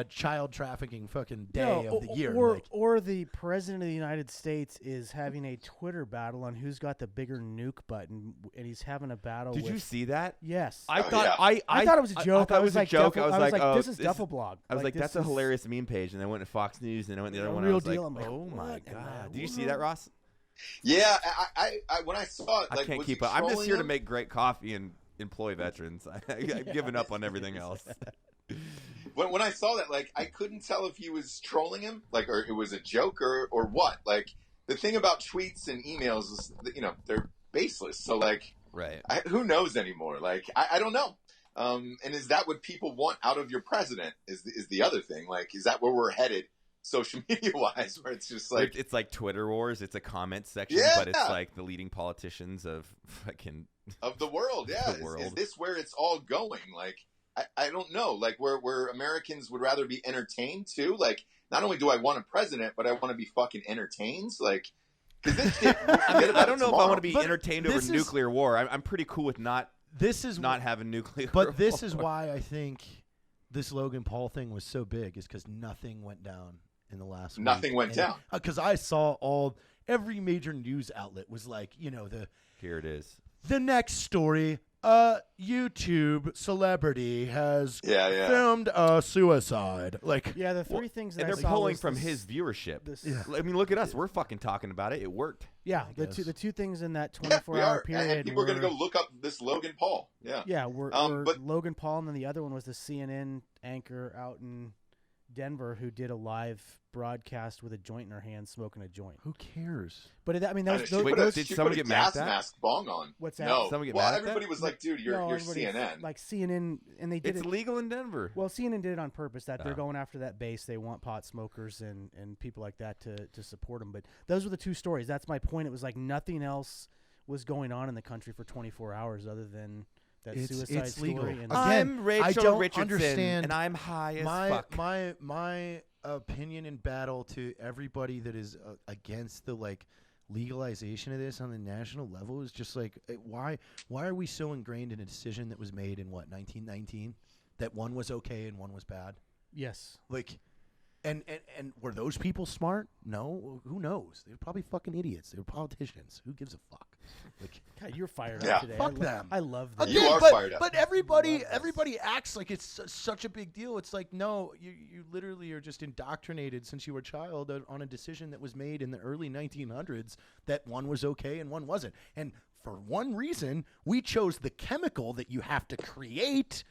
child trafficking fucking day of the year. Or the president of the United States is having a Twitter battle on who's got the bigger nuke button, and he's having a battle. Did you see that? Yes. I thought it was a joke. I was like, oh, this is Duffleblog. I was like, that's a hilarious meme page, and I went to Fox News, and I went to the other one. I was like, oh my god. Did you see that, Ross? Yeah, I when I saw it, I can't keep up. I'm just here to make great coffee and employ veterans. I've given up on everything else. When I saw that, like, I couldn't tell if he was trolling him, like, or it was a joke or what. Like, the thing about tweets and emails is that, they're baseless. So, like, right. Who knows anymore? Like, I don't know. And is that what people want out of your president is the other thing? Like, is that where we're headed social media wise, where it's just like it's like Twitter wars. It's a comment section, Yeah. but it's like the leading politicians of fucking of the world. Yeah, The world. Is this where it's all going? Like, I don't know. Like, where Americans would rather be entertained too. Like, not only do I want a president, but I want to be fucking entertained. Like, because this shit. I don't know if I want to be But entertained over this is- nuclear war. I'm pretty cool with not Not having nuclear. But this war. is why I think this Logan Paul thing was so big, is because nothing went down in the last week. Nothing went down. Because I saw every major news outlet was like, Here it is. the next story, YouTube celebrity has Yeah. filmed a suicide. Like, Yeah, the three things that And I they're saw pulling was from this- his viewership. this- Yeah. I mean, look at us. We're fucking talking about it. It worked. Yeah, guess. the two things in that Yeah, 24-hour we are. period. And people are going to were- go look up this Logan Paul. Yeah. Yeah, were but- Logan Paul, and then the other one was the CNN anchor out in Denver who did a live broadcast with a joint in her hand, smoking a joint. who cares? But I mean, I those, know, she those, put those- a, did she someone put a get mad at gas that? mask bong on. what's that? No. Someone get well, mad at everybody that? was like, dude, you're everybody- CNN. Like CNN, and they did It's it. legal in Denver. Well, CNN did it on purpose. That they're Oh. going after that base. They want pot smokers and people like that to support them. But those were the two stories. That's my point. It was like nothing else was going on in the country for 24 hours other than that suicide it's story. legal. And Again, I'm Rachel I don't Richardson, understand and I'm high as my fuck. my opinion in battle to everybody that is against the legalization of this on the national level is just like, why are we so ingrained in a decision that was made in 1919 that one was okay and one was bad? yes, Like, and were those people smart? No, who knows? They're probably fucking idiots. They were politicians. Who gives a fuck? Like, God, you're fired Yeah. up today. Fuck them. I love You this. are but, fired up. But everybody acts like it's such a big deal. It's like, no, you literally are just indoctrinated since you were a child on a decision that was made in the early 1900s that one was okay and one wasn't. And for one reason, we chose the chemical that you have to create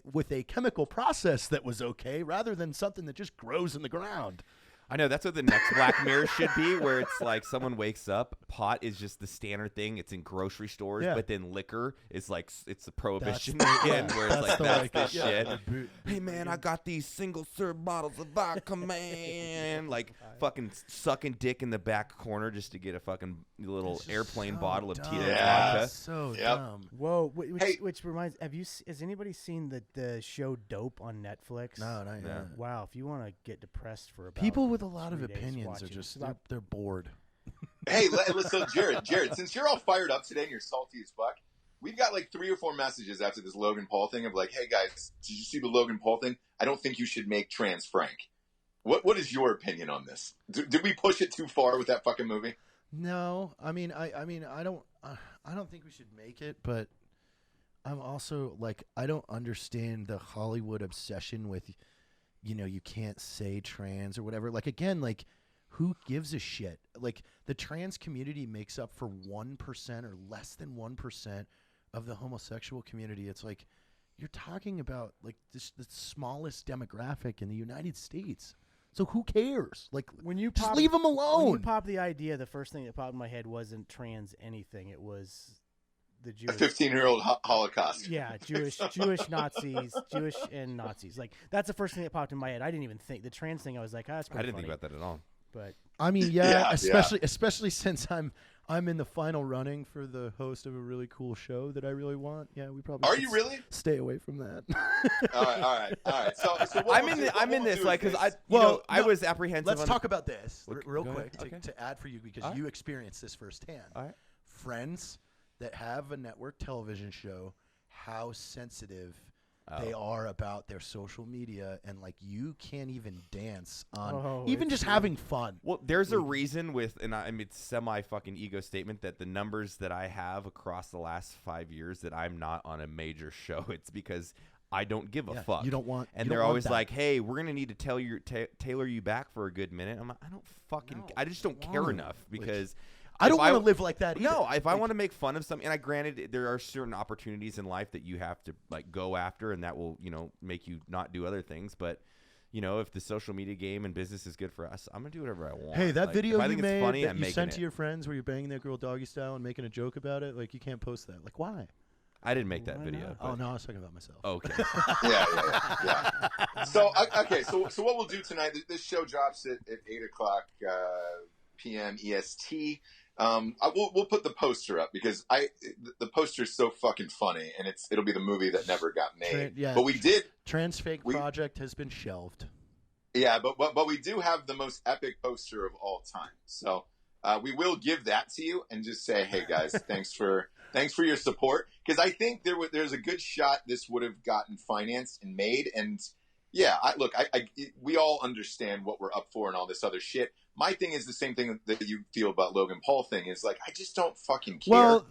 with a chemical process that was okay, rather than something that just grows in the ground. I know that's what the next Black Mirror should be, where it's like someone wakes up, pot is just the standard thing. It's in grocery stores, Yeah. but then liquor is like it's the prohibition That's- again, yeah, where it's that's like the that's the shit. yeah. Hey man, I got these single serve bottles of vodka, man. Like fucking sucking dick in the back corner just to get a fucking little It's just airplane so bottle of dumb. Tito's Yeah. vodka. So Yep. dumb. Whoa, Hey. which reminds, has anybody seen the show Dope on Netflix? No, not Yeah. yet. Wow, if you want to get depressed for about People with a lot of 3 days opinions are watching, just it's about they're bored. Hey, so Jared, since you're all fired up today and you're salty as fuck, we've got like 3 or 4 messages after this Logan Paul thing of like, hey guys, did you see the Logan Paul thing? I don't think you should make trans Frank. What is your opinion on this? Did we push it too far with that fucking movie? No, I mean, I don't think we should make it, but I'm also like, I don't understand the Hollywood obsession with, you can't say trans or whatever. Like, again, like, who gives a shit? Like, the trans community makes up for 1% or less than 1% of the homosexual community. It's like, you're talking about like the smallest demographic in the United States. So who cares? Like, when you just pop, leave them when you alone. pop the idea, the first thing that popped in my head wasn't trans anything. It was the A Jewish. 15-year-old Holocaust. Yeah, Jewish Nazis, Jewish and Nazis. Like that's the first thing that popped in my head. I didn't even think the trans thing. I was like, that's I pretty didn't funny. think about that at all. But I mean, Yeah, especially since I'm in the final running for the host of a really cool show that I really want. Yeah, we probably Are should you really? stay away from that. All right. So what I'm we'll in do- the, what I'm in we'll this do like is because this. I no, was apprehensive. Let's on, talk about this Look, real go ahead. quick Okay. to add for you because All right. you experienced this firsthand. All right. Friends that have a network television show, how sensitive Oh. they are about their social media, and like you can't even dance on Oh, even it's just true. having fun. Well, there's a reason with, and I mean, it's semi fucking ego statement that the numbers that I have across the last 5 years that I'm not on a major show. It's because I don't give a Yeah, fuck. you don't want, And you they're don't want always that. like, "Hey, we're gonna need to tailor you back for a good minute." I'm like, I don't fucking, No, I just don't care wrong. enough because I don't if want to live like that. Either. No, if I Like, want to make fun of something, and I granted there are certain opportunities in life that you have to like go after, and that will make you not do other things. But if the social media game and business is good for us, I'm gonna do whatever I want. Hey, that Like, video if I you think made it's funny, that I'm you making sent it. to your friends where you're banging that girl doggy style and making a joke about it, like you can't post that. Like why? I didn't make that Why video. not? but- Oh no, I was talking about myself. Okay. Yeah. So okay, so what we'll do tonight? This show drops at 8:00 p.m. EST. We'll put the poster up because the poster is so fucking funny, and it'll be the movie that never got made. But we did Transfake project has been shelved. Yeah, but we do have the most epic poster of all time. So we will give that to you and just say, hey guys, thanks for your support, because I think there's a good shot this would have gotten financed and made. And yeah, we all understand what we're up for and all this other shit. My thing is the same thing that you feel about Logan Paul thing is like, I just don't fucking care. Well,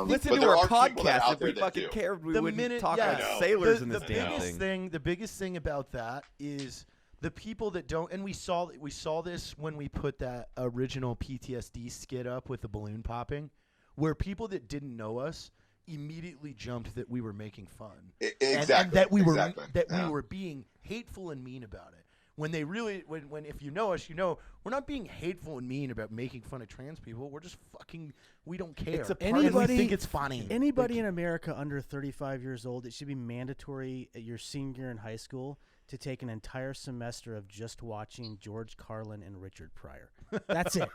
listen but to there our are people that podcast. out If there we that fucking do. cared, we The wouldn't minute- talk yeah, like no. sailors in the this damn thing. The biggest thing about that is the people that don't, and we saw this when we put that original PTSD skit up with the balloon popping, where people that didn't know us immediately jumped that we were making fun, Exactly. and that we were Exactly. we were being hateful and mean about it. When they really, when if you know us, you know we're not being hateful and mean about making fun of trans people. We're just fucking, we don't care. It's a And we Anybody- think it's funny. Anybody in America under 35 years old, it should be mandatory at your senior year in high school to take an entire semester of just watching George Carlin and Richard Pryor. That's it.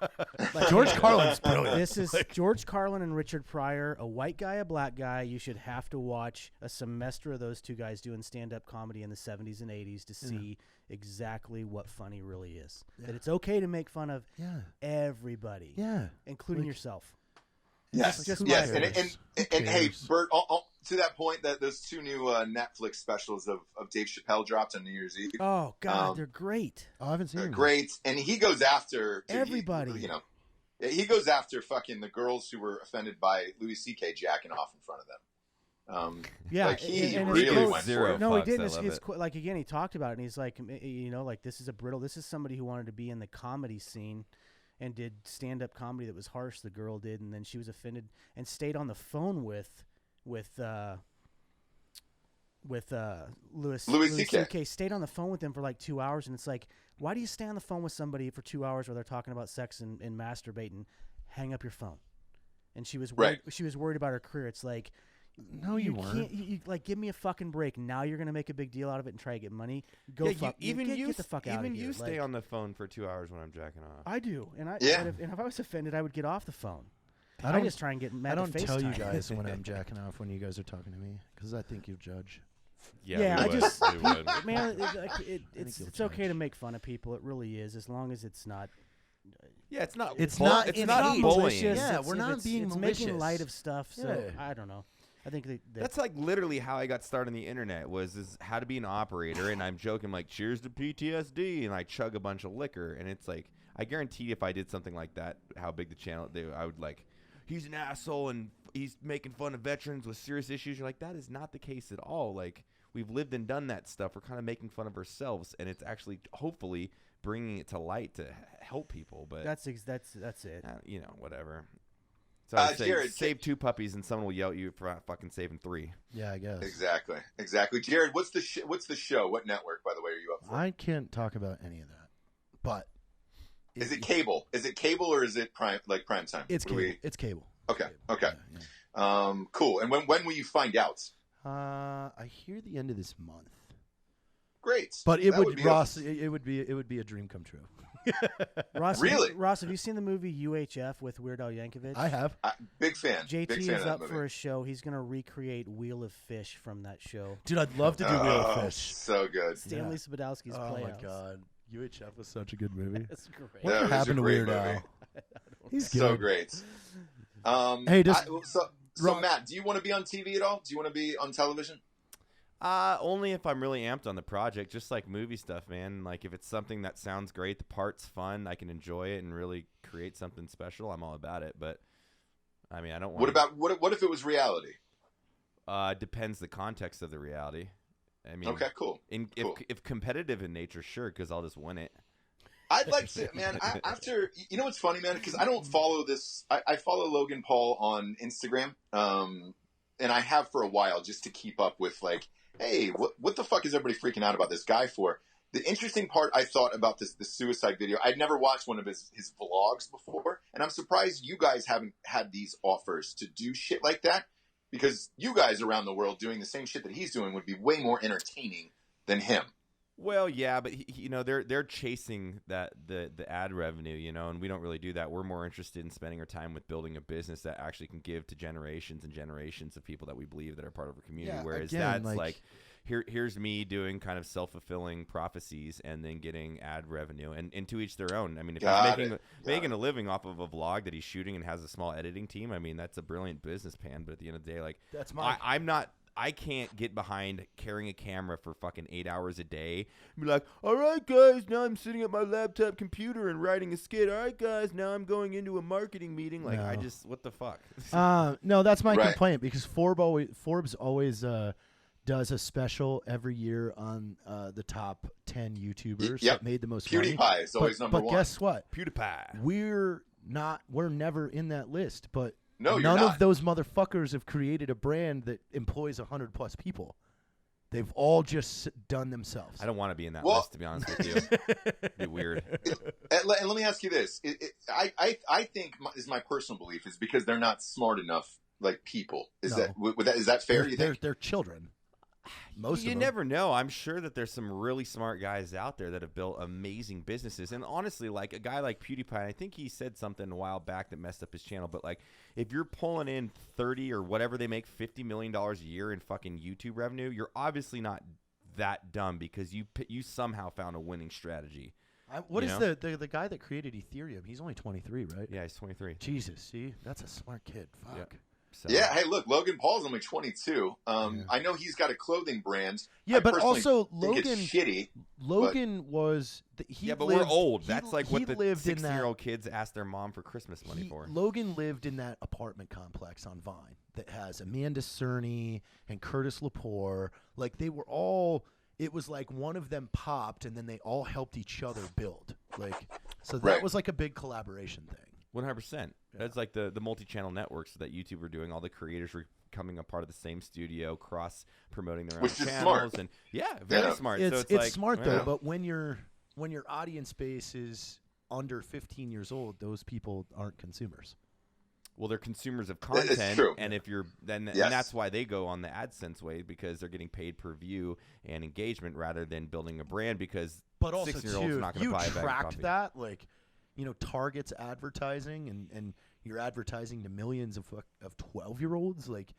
Like, George Carlin's brilliant. This is George Carlin and Richard Pryor, a white guy, a black guy. You should have to watch a semester of those two guys doing stand-up comedy in the 70s and 80s to see exactly what funny really is. That it's okay to make fun of everybody, including yourself. Yes, Just yes, my and hey, Bert, to that point, that those two new Netflix specials of Dave Chappelle dropped on New Year's Eve. Oh God, they're great. Oh, I haven't seen They're it. great, and he goes after Everybody. He goes after fucking the girls who were offended by Louis C.K. jacking off in front of them. Yeah, like he and really his went zero for it. No, he fucks, didn't. I love It's it. like again, he talked about it, and he's like, like this is somebody who wanted to be in the comedy scene, and did stand-up comedy that was harsh. The girl did, and then she was offended and stayed on the phone with Louis C.K. Stayed on the phone with him for like 2 hours, and it's like, why do you stay on the phone with somebody for 2 hours where they're talking about sex and masturbating? Hang up your phone. And she was worried, Right. she was worried about her career. It's like, No, you weren't. Can't, you like, give me a fucking break. Now you're gonna make a big deal out of it and try to get money. Go Yeah, fuck. Get the fuck out of here. Even you stay Like, on the phone for 2 hours when I'm jacking off. I do, and Yeah. and if I was offended, I would get off the phone. I I don't- just try and get mad. I don't to tell you FaceTime. guys when I'm jacking off when you guys are talking to me because I think you judge. Yeah, we I would. just We would. man, you'll it's okay judge. to make fun of people. It really is, as long as it's not. Yeah, it's not. It's bull- not- It's it's not not bullying. malicious. Yeah, It's- we're if not it's- being it's making malicious. light of stuff. So Yeah. I don't know. I think That's like literally how I got started on the internet is how to be an operator, and I'm joking like cheers to PTSD, and I chug a bunch of liquor, and it's like I guarantee if I did something like that, how big the channel, I would like, he's an asshole and he's making fun of veterans with serious issues. You're like, that is not the case at all. Like we've lived and done that stuff. We're kind of making fun of ourselves, and it's actually hopefully bringing it to light to help people. But that's it. whatever. So I say, Jared, save 2 puppies and someone will yell at you for fucking saving 3. Yeah, I guess. Exactly. Jared, what's the show? What network, by the way, are you up for? I can't talk about any of that, but Is it cable? Is it cable or is it prime time? It's What do cable. It's cable. Okay. Cable. Okay. Yeah. Cool. And when will you find out? I hear the end of this month. Great. But it That would, be Ross. It would be a dream come true. Ross, Really? Ross, have you seen the movie UHF with Weird Al Yankovic? I have. Big fan. JT Big fan is of that up movie. for a show. He's gonna recreate Wheel of Fish from that show. Dude, I'd love to do Wheel of Oh, Fish. so good. Stanley Spadowski's Oh Playhouse. my god, UHF was such a good movie. That's great. What Yeah, it was a happened to great Weird movie. Al? He's So good. great. Hey, so Rock- Matt, do you want to be on TV at all? Do you want to be on television? Only if I'm really amped on the project, just like movie stuff, man. Like if it's something that sounds great, the part's fun, I can enjoy it and really create something special, I'm all about it. But I mean, I don't want. What if it was reality? Depends the context of the reality. I mean, Okay, cool. Cool. If competitive in nature, sure, because I'll just win it. I'd like to, man. After you know what's funny, man, because I don't follow this. I follow Logan Paul on Instagram, and I have for a while just to keep up with like, hey, what the fuck is everybody freaking out about this guy for? The interesting part I thought about the suicide video, I'd never watched one of his vlogs before, and I'm surprised you guys haven't had these offers to do shit like that, because you guys around the world doing the same shit that he's doing would be way more entertaining than him. Well, yeah, but they're chasing the ad revenue, and we don't really do that. We're more interested in spending our time with building a business that actually can give to generations and generations of people that we believe that are part of our community. Whereas again, that's like here's me doing kind of self-fulfilling prophecies and then getting ad revenue, and to each their own. I mean, if he's making a living off of a vlog that he's shooting and has a small editing team, I mean, that's a brilliant business plan. But at the end of the day, like I can't get behind carrying a camera for fucking 8 hours a day and be like, all right, guys, now I'm sitting at my laptop computer and writing a skit. All right, guys, now I'm going into a marketing meeting. Like, what the fuck? No, that's my complaint, because Forbes always does a special every year on the top 10 YouTubers that made the most money. PewDiePie is always number one. But guess what? PewDiePie. We're never in that list, but no, none of those motherfuckers have created a brand that employs 100+ people. They've all just done themselves. I don't want to be in that list, to be honest with you. It'd be weird. And let me ask you this. I think, is my personal belief, is because they're not smart enough, like people. Is that fair? They're children. Most of them. You never know. I'm sure that there's some really smart guys out there that have built amazing businesses. And honestly, like a guy like PewDiePie, I think he said something a while back that messed up his channel. But like, if you're pulling in 30 or whatever they make, $50 million a year in fucking YouTube revenue, you're obviously not that dumb, because you somehow found a winning strategy. What is the guy that created Ethereum? He's only 23, right? Yeah, he's 23. Jesus, see, that's a smart kid. Fuck. Yep. So. Yeah, hey, look, Logan Paul's only 22. I know he's got a clothing brand. Yeah, but also Logan, it's shitty. Logan was. But we're old. That's like what the 16-year-old kids ask their mom for Christmas money for. Logan lived in that apartment complex on Vine that has Amanda Cerny and Curtis Lepore. Like, they were all. It was like one of them popped, and then they all helped each other build. Like, so that was like a big collaboration thing. 100%. That's like the multi-channel networks that YouTube are doing. All the creators were becoming a part of the same studio, cross promoting their own channels, smart. And very smart. It's like, smart though. But when your audience base is under 15 years old, those people aren't consumers. Well, they're consumers of content, it's true. And if you're and that's why they go on the AdSense way, because they're getting paid per view and engagement rather than building a brand. Because but also 16-year-old's not going to buy a bag of coffee. You tracked that, like. Target's advertising, and you're advertising to millions of 12-year-olds. Like,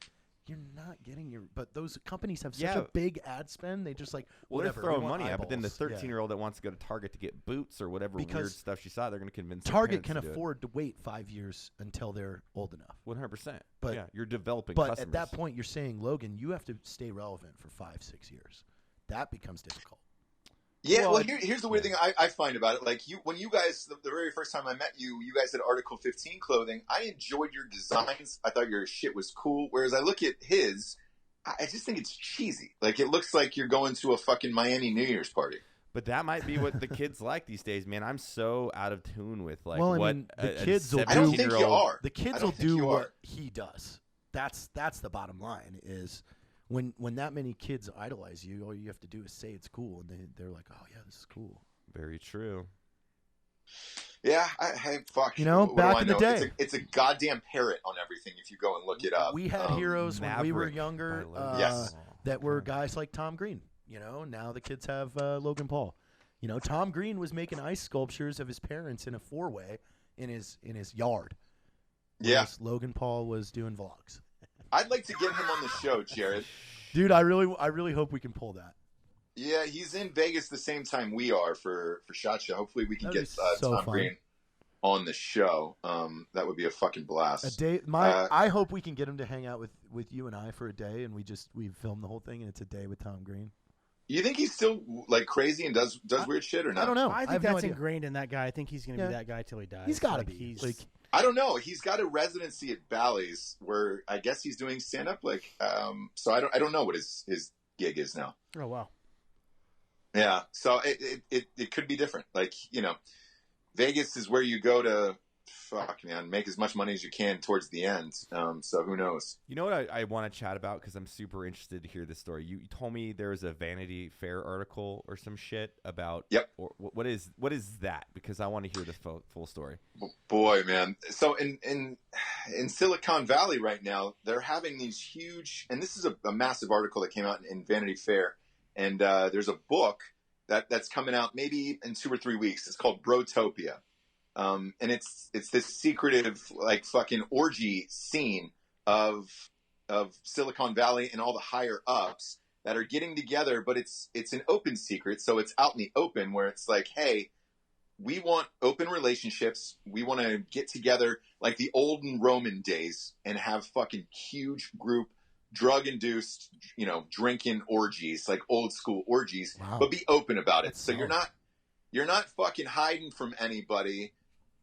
you're not getting but those companies have such a big ad spend. They just they're throwing money at, but then the 13-year-old that wants to go to Target to get boots or whatever weird stuff she saw, they're going to convince Target can afford to wait 5 years until they're old enough. 100%. But you're developing. But customers. At that point, you're saying, Logan, you have to stay relevant for 5-6 years. That becomes difficult. Yeah, well, here's the weird thing I find about it. Like, when you guys, the very first time I met you, you guys had Article 15 clothing. I enjoyed your designs. I thought your shit was cool. Whereas I look at his, I just think it's cheesy. Like, it looks like you're going to a fucking Miami New Year's party. But that might be what the kids like these days, man. I'm so out of tune with like the kids will do. I don't think you are. The kids will do what he does. That's the bottom line. Is when that many kids idolize you, all you have to do is say it's cool, and they're like, oh yeah, this is cool. Very true. Yeah, hey, fuck. Back in the day, it's a goddamn parrot on everything. If you go and look it up, we had heroes when we were younger. Yes, that were guys like Tom Green. Now the kids have Logan Paul. Tom Green was making ice sculptures of his parents in a 4-way in his yard. Yes, Logan Paul was doing vlogs. I'd like to get him on the show, Jared. Dude, I really hope we can pull that. Yeah, he's in Vegas the same time we are for SHOT Show. Hopefully we can get Tom Green on the show. That would be a fucking blast. A day, I hope we can get him to hang out with you and I for a day, and we film the whole thing, and it's a day with Tom Green. You think he's still like crazy and does weird shit or not? I don't know. I think that's ingrained in that guy. I think he's going to be that guy till he dies. He's got to be. I don't know. He's got a residency at Bally's where I guess he's doing stand up. So I don't know what his gig is now. Oh wow. Yeah. So it could be different. Vegas is where you go to make as much money as you can towards the end. So who knows? You know what I want to chat about, because I'm super interested to hear this story. You told me there was a Vanity Fair article or some shit about. Yep. Or what is that? Because I want to hear the full story. Boy, man. So in in Silicon Valley right now, they're having these huge, and this is a massive article that came out in Vanity Fair, and there's a book that's coming out maybe in 2 or 3 weeks. It's called Brotopia, and it's this secretive like fucking orgy scene of Silicon Valley and all the higher ups that are getting together, but it's an open secret, so it's out in the open where it's like, hey, we want open relationships. We want to get together like the olden Roman days and have fucking huge group drug-induced, drinking orgies, like old school orgies, but be open about it. That's so you're not fucking hiding from anybody.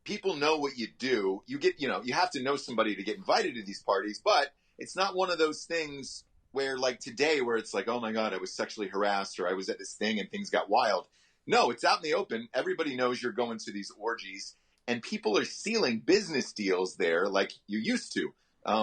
People know what you do. You get, you have to know somebody to get invited to these parties, but it's not one of those things where like today where it's like, oh my God, I was sexually harassed or I was at this thing and things got wild. No, it's out in the open. Everybody knows you're going to these orgies, and people are sealing business deals there like you used to.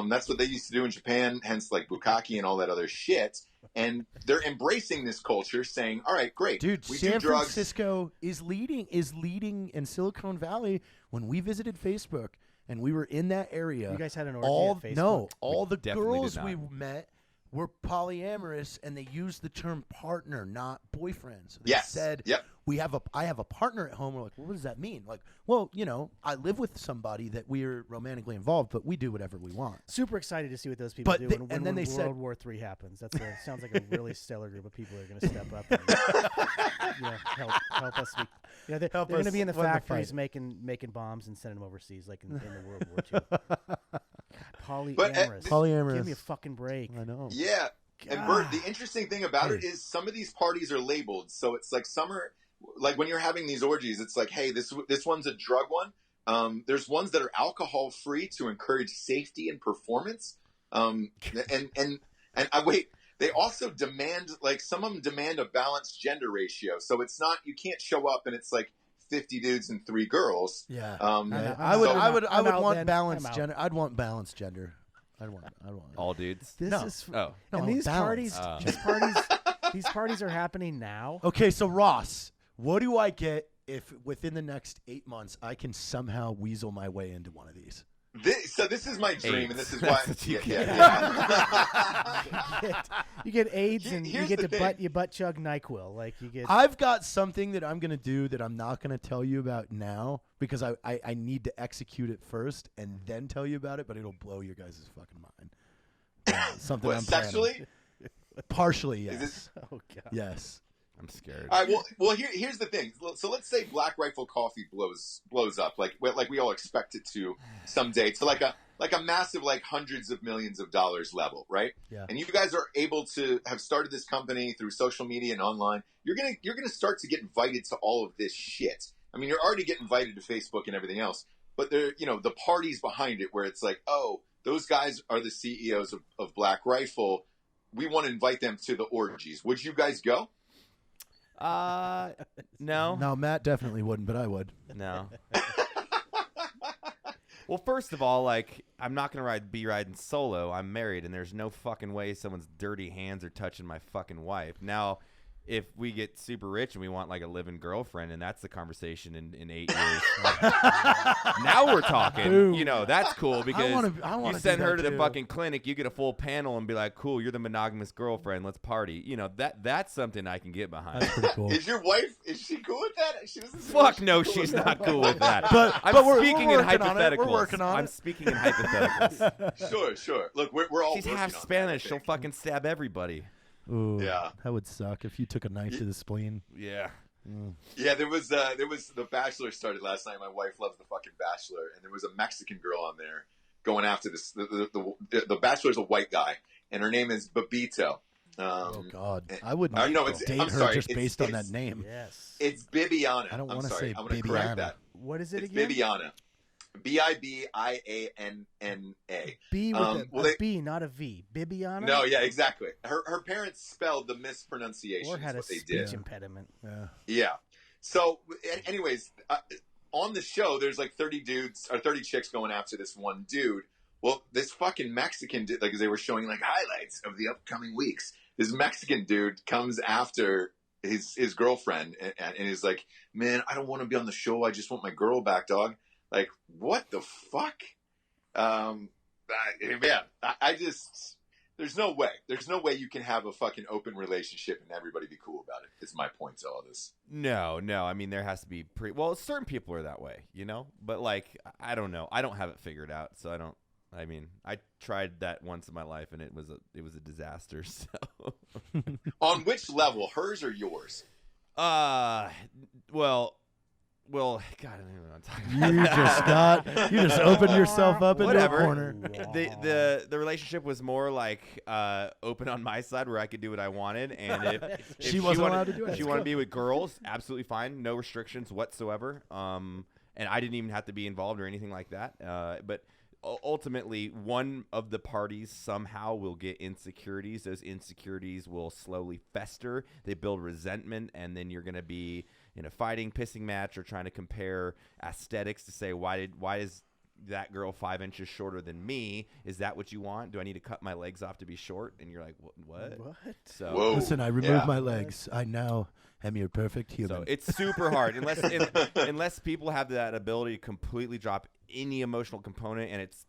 That's what they used to do in Japan, hence like bukkake and all that other shit. And they're embracing this culture, saying, "All right, great, dude. we San do drugs." Francisco is leading in Silicon Valley. When we visited Facebook and we were in that area, You guys had an orgy at Facebook? all the definitely did girls not. we met were polyamorous, and they used the term partner, not boyfriend. So they Yes. said, Yep. I have a partner at home. We're like, well, what does that mean? Like, well, I live with somebody that we're romantically involved, but we do whatever we want. Super excited to see what those people But do they- when, and then they World said- War III happens. Sounds like a really stellar group of people that are going to step up and help us. They're Help going to us be in the win the factories fight. making bombs and sending them overseas, like in the World War II. God, But, polyamorous. Polyamorous. Give me a fucking break. I know. Yeah. And Bert, the interesting thing about it is some of these parties are labeled. So it's like some are, like when you're having these orgies, it's like, hey, this one's a drug one. There's ones that are alcohol free to encourage safety and performance. And wait, they also demand, like some of them demand a balanced gender ratio. So it's not, you can't show up and it's like 50 dudes and 3 girls. Yeah. out. I would I'm out want then. balanced I'm out. gender. I'd want balanced gender. I'd want All dudes. This No. is Oh, No, and these balanced. parties, these parties are happening now. Okay, so Ross, what do I get if within the next 8 months I can somehow weasel my way into one of these? So this is my dream, AIDS. and this is why. That's what you You get AIDS and you Here's get the to thing. butt chug NyQuil. Like you get. I've got something that I'm going to do that I'm not going to tell you about now because I need to execute it first and then tell you about it, but it'll blow your guys' fucking mind. Something What, I'm planning. sexually? Partially, Is yes. Oh God. Yes. I'm scared. All right. Well. Here's the thing. So let's say Black Rifle Coffee blows up, like we all expect it to someday, to like a massive, like hundreds of millions of dollars level, right? Yeah. And you guys are able to have started this company through social media and online. You're gonna start to get invited to all of this shit. I mean, you're already getting invited to Facebook and everything else, but there, the parties behind it where it's like, oh, those guys are the CEOs of Black Rifle. We want to invite them to the orgies. Would you guys go? No. No, Matt definitely wouldn't, but I would. No. Well, first of all, like, I'm not gonna be riding solo. I'm married, and there's no fucking way someone's dirty hands are touching my fucking wife. Now, if we get super rich and we want like a living girlfriend, and that's the conversation in 8 years, now we're talking. Boom. That's cool because I you wanna send do her that to the too. fucking clinic, you get a full panel, and be like, "Cool, you're the monogamous girlfriend. Let's party." That's something I can get behind. That's pretty cool. Is your wife? Is she cool with that? She doesn't. seem Fuck like no, cool she's with that. not cool with that. But I'm we're speaking in working on it. hypotheticals. We're working on I'm it. speaking in hypotheticals. Sure. Look, we're all. She's working half on that, Spanish. I She'll think. fucking stab everybody. Ooh, Yeah. that would suck if you took a knife to the spleen. Yeah. Yeah, there was The Bachelor started last night. My wife loves The fucking Bachelor, and there was a Mexican girl on there going after this. The Bachelor's a white guy, and her name is Babito. Oh God, I wouldn't no, date I'm her sorry, just it's- based on it's- that name. Yes. It's Bibiana. I don't I'm wanna sorry. say I'm going to Bibiana. correct that. What is it It's again? Bibiana. Bibianna. B with well, a B, not a V. Bibiana. No, yeah, exactly. Her parents spelled the mispronunciation. Or had a is what they speech did. impediment. Yeah. Yeah. So, anyways, on the show, there's like 30 dudes or 30 chicks going after this one dude. Well, this fucking Mexican dude, like they were showing like highlights of the upcoming weeks. This Mexican dude comes after his girlfriend and he's like, "Man, I don't want to be on the show. I just want my girl back, dog." Like, what the fuck? I just there's no way you can have a fucking open relationship and everybody be cool about it. Is my point to all this. No. I mean, there has to be well, certain people are that way, but like, I don't know. I don't have it figured out. So I tried that once in my life and it was a disaster. So on which level, hers or yours? Well, God, I don't even want to talk about that. You just opened yourself up into Whatever. a corner. The relationship was more like open on my side where I could do what I wanted, and if she wasn't allowed to do it. She wanted to be with girls, absolutely fine, no restrictions whatsoever. And I didn't even have to be involved or anything like that. But ultimately, one of the parties somehow will get insecurities. Those insecurities will slowly fester. They build resentment, and then you're going to be in a fighting, pissing match, or trying to compare aesthetics to say, why is that girl 5 inches shorter than me? Is that what you want? Do I need to cut my legs off to be short? And you're like, what? So whoa. Listen, I removed my legs. I now am your perfect human. So it's super hard unless people have that ability to completely drop any emotional component, and it's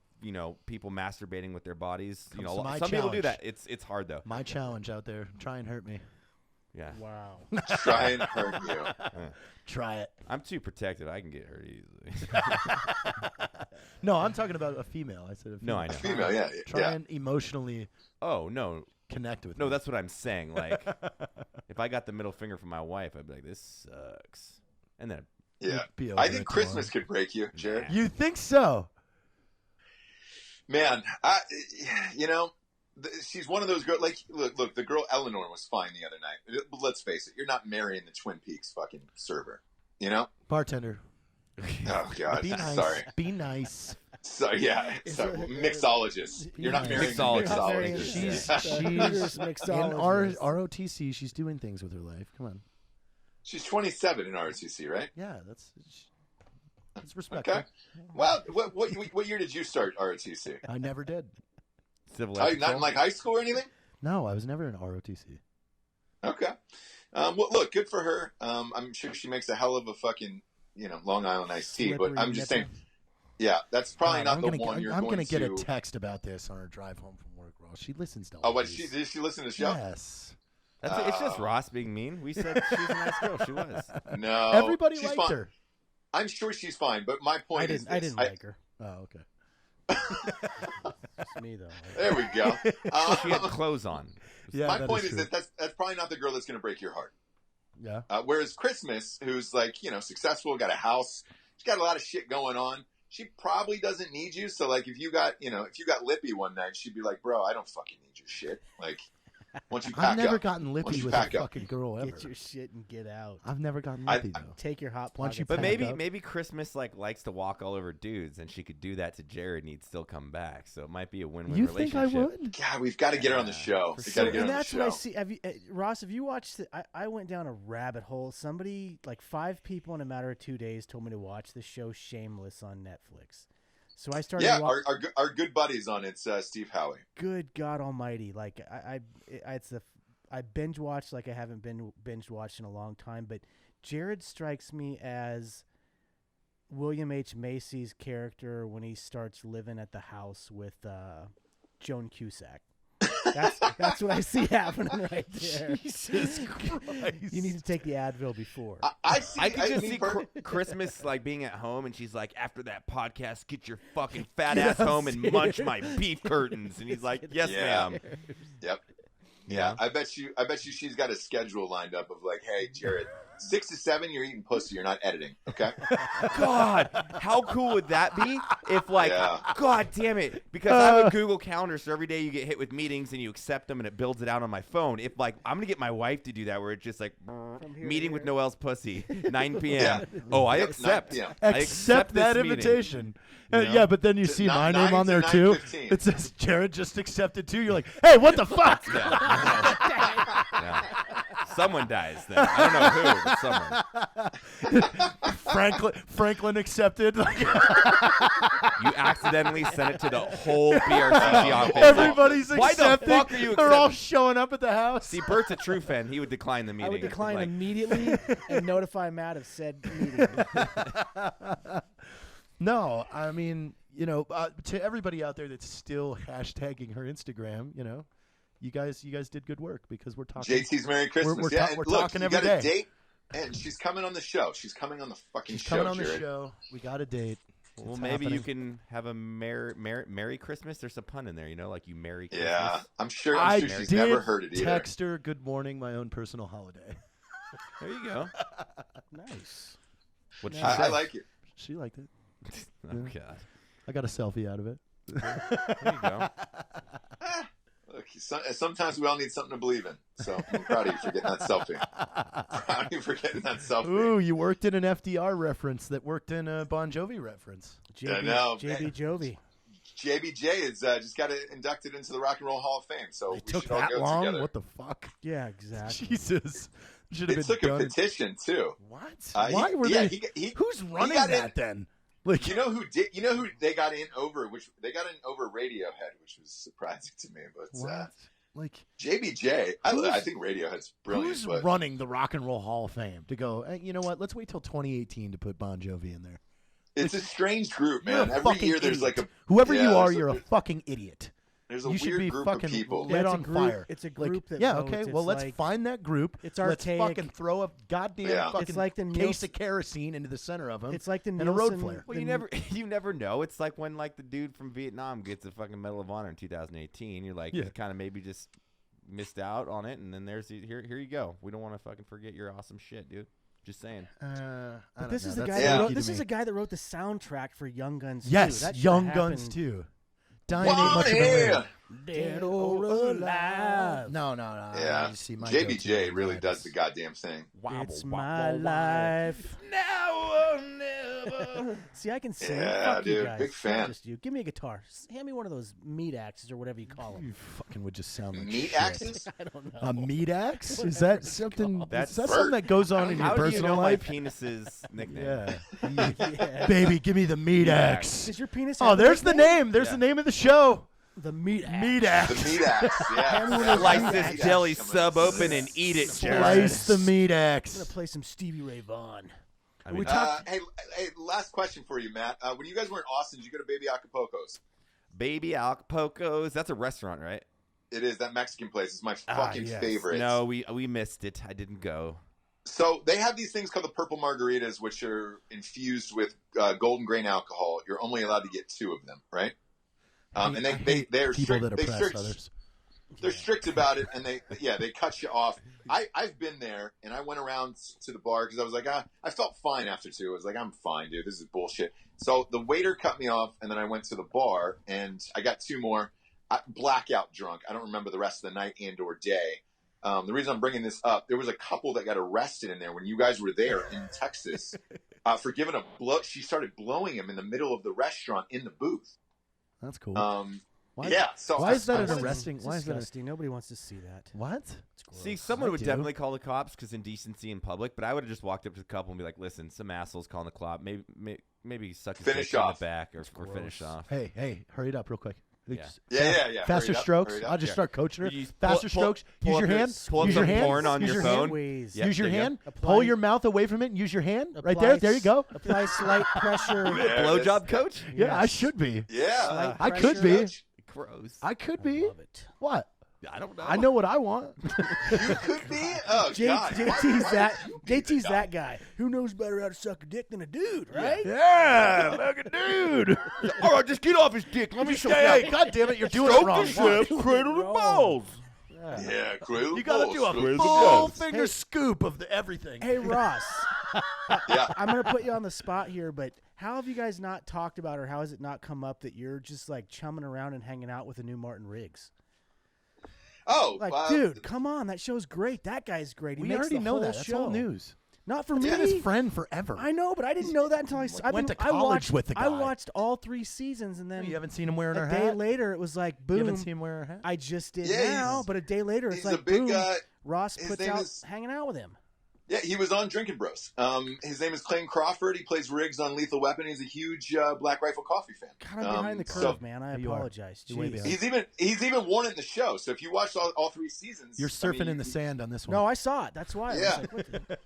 people masturbating with their bodies. Some people do that. It's hard though. My challenge out there: try and hurt me. Yeah. Wow. Try and hurt you. Try it. I'm too protected. I can get hurt easily. No, I'm talking about a female. I said a female. No, I know. A female, yeah. Try and emotionally. Oh no. Connect with. No, me. That's what I'm saying. Like, if I got the middle finger from my wife, I'd be like, "This sucks," and then I think Christmas could break you, Jared. You think so? Man, she's one of those girls. Like, look, the girl Eleanor was fine the other night. Let's face it, you're not marrying the Twin Peaks fucking server, Bartender. Oh God, Be nice. sorry. Be nice. So yeah, mixologist. You're not marrying Mixologist. She's mixologist. in ROTC. She's doing things with her life. Come on. She's 27 in ROTC, right? Yeah, that's respectful. Okay. Well, what year did you start ROTC? I never did. civil. Not in like high school or anything. No, I was never in ROTC. Okay. Well, look, good for her. I'm sure she makes a hell of a fucking Long Island iced tea. But I'm just saying. Yeah, that's probably not the one you're going to. I'm going to get a text about this on her drive home from work, Ross. She listens to all Oh, what? Did she listen to the show? Yes. It's just Ross being mean. We said she's a nice girl. She was. No. Everybody liked fine. her. I'm sure she's fine, but my point is this. I didn't like her. Oh, okay. It's me, though. There we go. She had clothes on. Yeah, my point is that that's probably not the girl that's going to break your heart. Yeah. Whereas Christmas, who's like, successful, got a house, she's got a lot of shit going on. She probably doesn't need you. So like, if you got lippy one night, she'd be like, bro, I don't fucking need your shit. Like, once you pack I've never up, gotten lippy with a fucking girl ever. Get your shit and get out. I've never gotten lippy though. Take your hot Once you pockets pack out. Maybe Christmas likes to walk all over dudes, and she could do that to Jared, and he'd still come back. So it might be a win-win You relationship. think I would? God, we've got to get her on the show. We've got to get her on the That's show. what I see. Have you, Ross? Have you watched? I went down a rabbit hole. Somebody, like 5 people in a matter of 2 days, told me to watch the show Shameless on Netflix. So I started. Yeah, our good buddies on it, Steve Howie. Good God Almighty! Like I binge watched like I haven't been binge watched in a long time. But Jared strikes me as William H. Macy's character when he starts living at the house with Joan Cusack. That's what I see happening right there. Jesus Christ! You need to take the Advil before. I could just see Christmas like being at home, and she's like, after that podcast, get your fucking fat ass home and munch my beef curtains. And he's like, yes, ma'am. Yep. Yeah, I bet you she's got a schedule lined up of like, hey, Jared, 6 to 7, you're eating pussy, you're not editing, okay? God, how cool would that be if God damn it, because I have a Google Calendar, so every day you get hit with meetings and you accept them and it builds it out on my phone. If I'm going to get my wife to do that where it's just like, meeting with Noel's pussy, 9 p.m. Yeah. Oh, I accept. I accept that invitation. Yeah, but then you see my name on there too. It says Jared just accepted too. You're like, hey, what the fuck? Yeah. Someone dies then. I don't know who, but someone. Franklin accepted. You accidentally sent it to the whole BRCC office. Everybody's Why accepting. the fuck are you They're all accepting? showing up at the house. See, Bert's a true fan. He would decline the meeting. I would decline Like, immediately and notify Matt of said meeting. No, I mean, to everybody out there that's still hashtagging her Instagram, you guys did good work because we're talking. JT's Merry Christmas. We're talking every day. A date, and she's coming on the show. She's coming on the fucking show. Coming on Jared. the show. We got a date. Well, maybe you can have a Merry Christmas. There's a pun in there, like you Merry Christmas. Yeah, I'm sure she's did never heard it either. Text her, good morning, my own personal holiday. There you go. Nice. What'd she I say? like it. She liked it. Oh, God. I got a selfie out of it. There you go. Look, sometimes we all need something to believe in. So I'm proud of you for getting that selfie. Proud of you for getting that selfie. Ooh, you worked in an FDR reference that worked in a Bon Jovi reference. I know. JB Jovi. JBJ is just got inducted into the Rock and Roll Hall of Fame. So It we took should all that go long? together. What the fuck? Yeah, exactly. Jesus. Should have It been took done. a petition too. What? Why Why were they? Who's running got that in- then? Like, You know who they got in over? They got in over Radiohead, which was surprising to me. But what? Like, JBJ, I think Radiohead's brilliant. who's but running the Rock and Roll Hall of Fame to go? Hey, you know what? Let's wait till 2018 to put Bon Jovi in there. it's a strange group, You're man. a Every fucking year there's idiot. like Whoever you are, there's you're a fucking idiot. There's a You should weird be group fucking of people. lit it's a on group, fire. It's a Like, group that yeah, votes. okay. It's Well, let's like, find that group. It's Let's archaic. fucking throw a goddamn Yeah. fucking It's like the case of kerosene into the center of them. It's like the and a road Nielsen- flare. Well, you never know. It's like when the dude from Vietnam gets a fucking Medal of Honor in 2018. You're like, Yeah. you kind of maybe just missed out on it, and then here you go. We don't want to fucking forget your awesome shit, dude. Just saying. But this is the guy. Yeah. That wrote, This this is a guy that wrote the soundtrack for Young Guns. Yes, too. That should've Young Guns happened. too. Dying ain't Wow, much of a yeah. man. Dead or alive. No. Yeah, You see my JBJ go-to really vibes. does the goddamn thing. It's my life. Now or never. See, I can sing. Yeah, Fuck you dude, guys. big fan. Not just you. Give me a guitar. Hand me one of those meat axes or whatever you call them. You fucking would just sound like Meat shit. axes? I don't know. A meat axe? Is Whatever that it's something? called. That's Is that Bert. something that goes on in your How do you personal know life? my penis's nickname? Yeah. Yeah. Baby, give me the meat axe. Does your penis? Oh, have a there's the nickname? name. There's Yeah. the name of the show. The meat axe. Meat The axe. meat axe. Yeah. And one of Slice those this meat jelly axes. sub open and eat it, Jared. Slice the meat I'm axe. gonna play some Stevie Ray Vaughan. I mean, Hey, last question for you, Matt. When you guys were in Austin, did you go to Baby Acapulco's? Baby Acapulco's. That's a restaurant, right? It is that Mexican place. It's my fucking yes. favorite. No, we missed it. I didn't go. So they have these things called the purple margaritas, which are infused with golden grain alcohol. You're only allowed to get 2 of them, right? And I they're hate people strict. that oppress others. They're strict about it, and they cut you off. I've been there, and I went around to the bar because I was like, I felt fine after 2. I was like, I'm fine, dude. This is bullshit. So the waiter cut me off, and then I went to the bar, and I got 2 more. Blackout drunk. I don't remember the rest of the night and or day. The reason I'm bringing this up, there was a couple that got arrested in there when you guys were there in Texas for giving a blow. She started blowing him in the middle of the restaurant in the booth. That's cool. Why, Yeah. So why is that I an was- arresting? It's Why is that? disgusting. Nobody wants to see that. What? It's gross. See, someone I would do. definitely call the cops because indecency in public, but I would have just walked up to the couple and be like, listen, some assholes calling the cop. Maybe suck his Finish dick in off. the back or gross. finish off. Hey, hurry it up real quick. Yeah. Yeah. Faster Hurry it up, strokes. hurry it up. I'll just start coaching her. You use- Faster pull- strokes. pull Use up your your- hand. pull up Use your some hand. porn on Use your hand. phone. Ways. Yeah. Use your there you hand. Apply- Pull your mouth away from it and use your hand. Right Apply there. There you go. Apply slight pressure. Yeah, Blowjob coach? Yeah, I Yes. should be. Yeah. Slight I could pressure. be. Gross. I could I be. love it. What? I don't know. I know what I want. You could be. Oh God. JT's that guy. Who knows better how to suck a dick than a dude, right? Yeah, look at dude. All right, just get off his dick. Let me show Hey, God damn it, you're doing it wrong. cradle the balls. Yeah. Cradle You gotta balls, do a cradle full balls. finger scoop of everything. Hey, Ross. Yeah. I'm going to put you on the spot here, but how have you guys not talked about or how has it not come up that you're just like chumming around and hanging out with the new Martin Riggs? Oh, Like, dude, come on. That show's great. That guy's great. He We makes already the know whole that. That's show. old news. Not for He's me. been his friend forever. I know, but I didn't know that until I went to college with the I guy. watched all 3 seasons, and then You haven't seen him wearing a her day hat? later, it was like, You boom. haven't seen him wear her hat? I just did Yeah, now, he's- but a day later, it's he's like, a big. boom. Ross his puts name out is- hanging out with him. Yeah, he was on Drinkin' Bros. His name is Clayton Crawford. He plays Riggs on Lethal Weapon. He's a huge Black Rifle Coffee fan. God, I'm behind the curve, so man. I You are. apologize. You're way Jeez. behind. he's even worn it in the show. So if you watched all 3 seasons, You're surfing in the you- sand on this one. No, I saw it. That's why. I Yeah. was like, what the-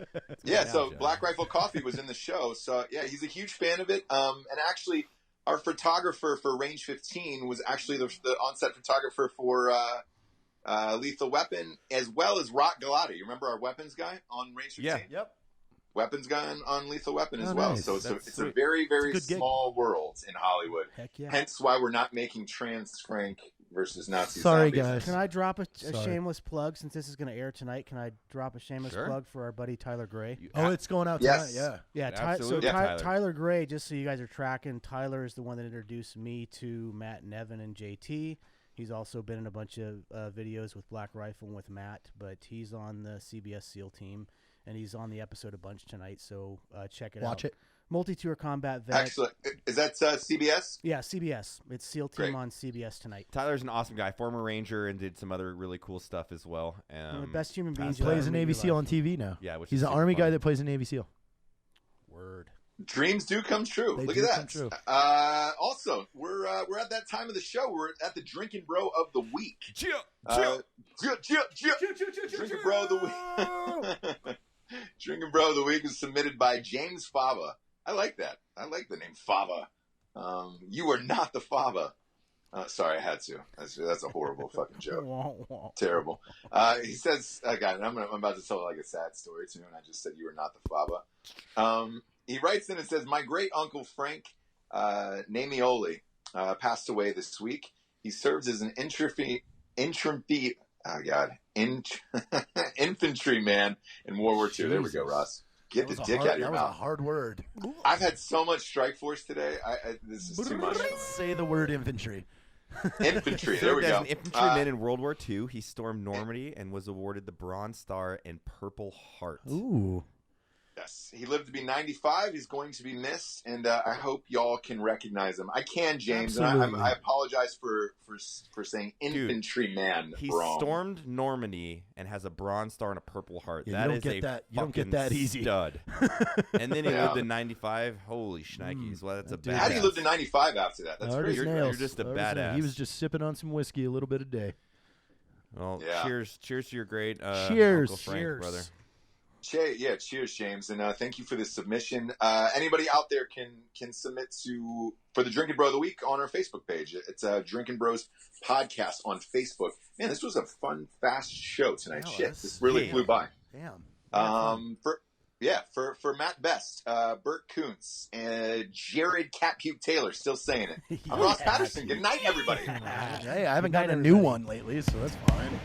Yeah, so Yeah. Black Rifle Coffee was in the show. So yeah, he's a huge fan of it. And actually, our photographer for Range 15 was actually the on-set photographer for Lethal Weapon, as well as Rock Galati. You remember our weapons guy on Range 15? Yeah. Yep. Weapons guy on Lethal Weapon as Oh, well. nice. So it's a very, a very good gig. small world in Hollywood. Heck yeah. Hence why we're not making Trans Frank versus Nazi Sorry, zombies. guys. Can I drop a Sorry. shameless plug since this is going to air tonight? Can I drop a shameless Sure. plug for our buddy Tyler Gray? Oh, it's going out Yes. tonight. Yeah. Yeah, Absolutely, Tyler. Tyler Gray, just so you guys are tracking, Tyler is the one that introduced me to Matt and Evan and JT. He's also been in a bunch of videos with Black Rifle and with Matt, but he's on the CBS SEAL team, and he's on the episode a bunch tonight, so check it out. Watch it. Multi-tour combat vet. Excellent. Is that CBS? Yeah, CBS. It's SEAL team Great. on CBS tonight. Tyler's an awesome guy, former Ranger, and did some other really cool stuff as well. One of the best human beings. He you'll plays ever a meet in Navy your SEAL life. on TV now. Yeah, which He's is an super Army guy fun. that plays a Navy SEAL. Word. Dreams do come true. They Look do at come true. that. Also, we're at that time of the show. We're at the Drinkin' Bro of the Week. Drinkin' Bro of the Week. Drinkin' Bro of the Week is submitted by James Fava. I like that. I like the name Fava. You are not the Fava. Sorry, I had to. That's a horrible fucking joke. Terrible. He says, God, I'm about to tell like a sad story too, and I just said you are not the Fava. He writes in and says, my great uncle Frank Namioli passed away this week. He serves as an infantryman in World War II. There we go, Ross. Get the dick out of your That was a mouth. hard word. I've had so much Strikeforce today. This is too much. Say the word infantry. Infantry. There we Served as go. an infantryman in World War II. He stormed Normandy and was awarded the Bronze Star and Purple Heart. Ooh. Yes, he lived to be 95. He's going to be missed, and I hope y'all can recognize him. I can, James, and Absolutely. I apologize for saying infantryman He wrong. stormed Normandy and has a Bronze Star and a Purple Heart. Yeah, That you don't is get a that- you don't get fucking that easy. stud. And then he Yeah. lived in 95. Holy shnikes. Well, that's a Dude. bad. How do you live to 95 after that? That's Hard crazy. as You're nails. just a Hard as nails. badass. He was just sipping on some whiskey a little bit a day. Well, Yeah. cheers to your great Cheers. Uncle Frank, Cheers. brother. Cheers, James, and thank you for this submission. Anybody out there can submit for the Drinkin' Bro of the Week on our Facebook page. It's Drinkin' Bros Podcast on Facebook. Man, this was a fun, fast show tonight. Oh, Shit, that's- this really flew by. Damn. For Matt Best, Bert Kuntz, and Jared Cat Puke Taylor, still saying it. I'm Ross Patterson. Good night, everybody. Hey, I haven't Good night, gotten a new everybody. one lately, so that's fine.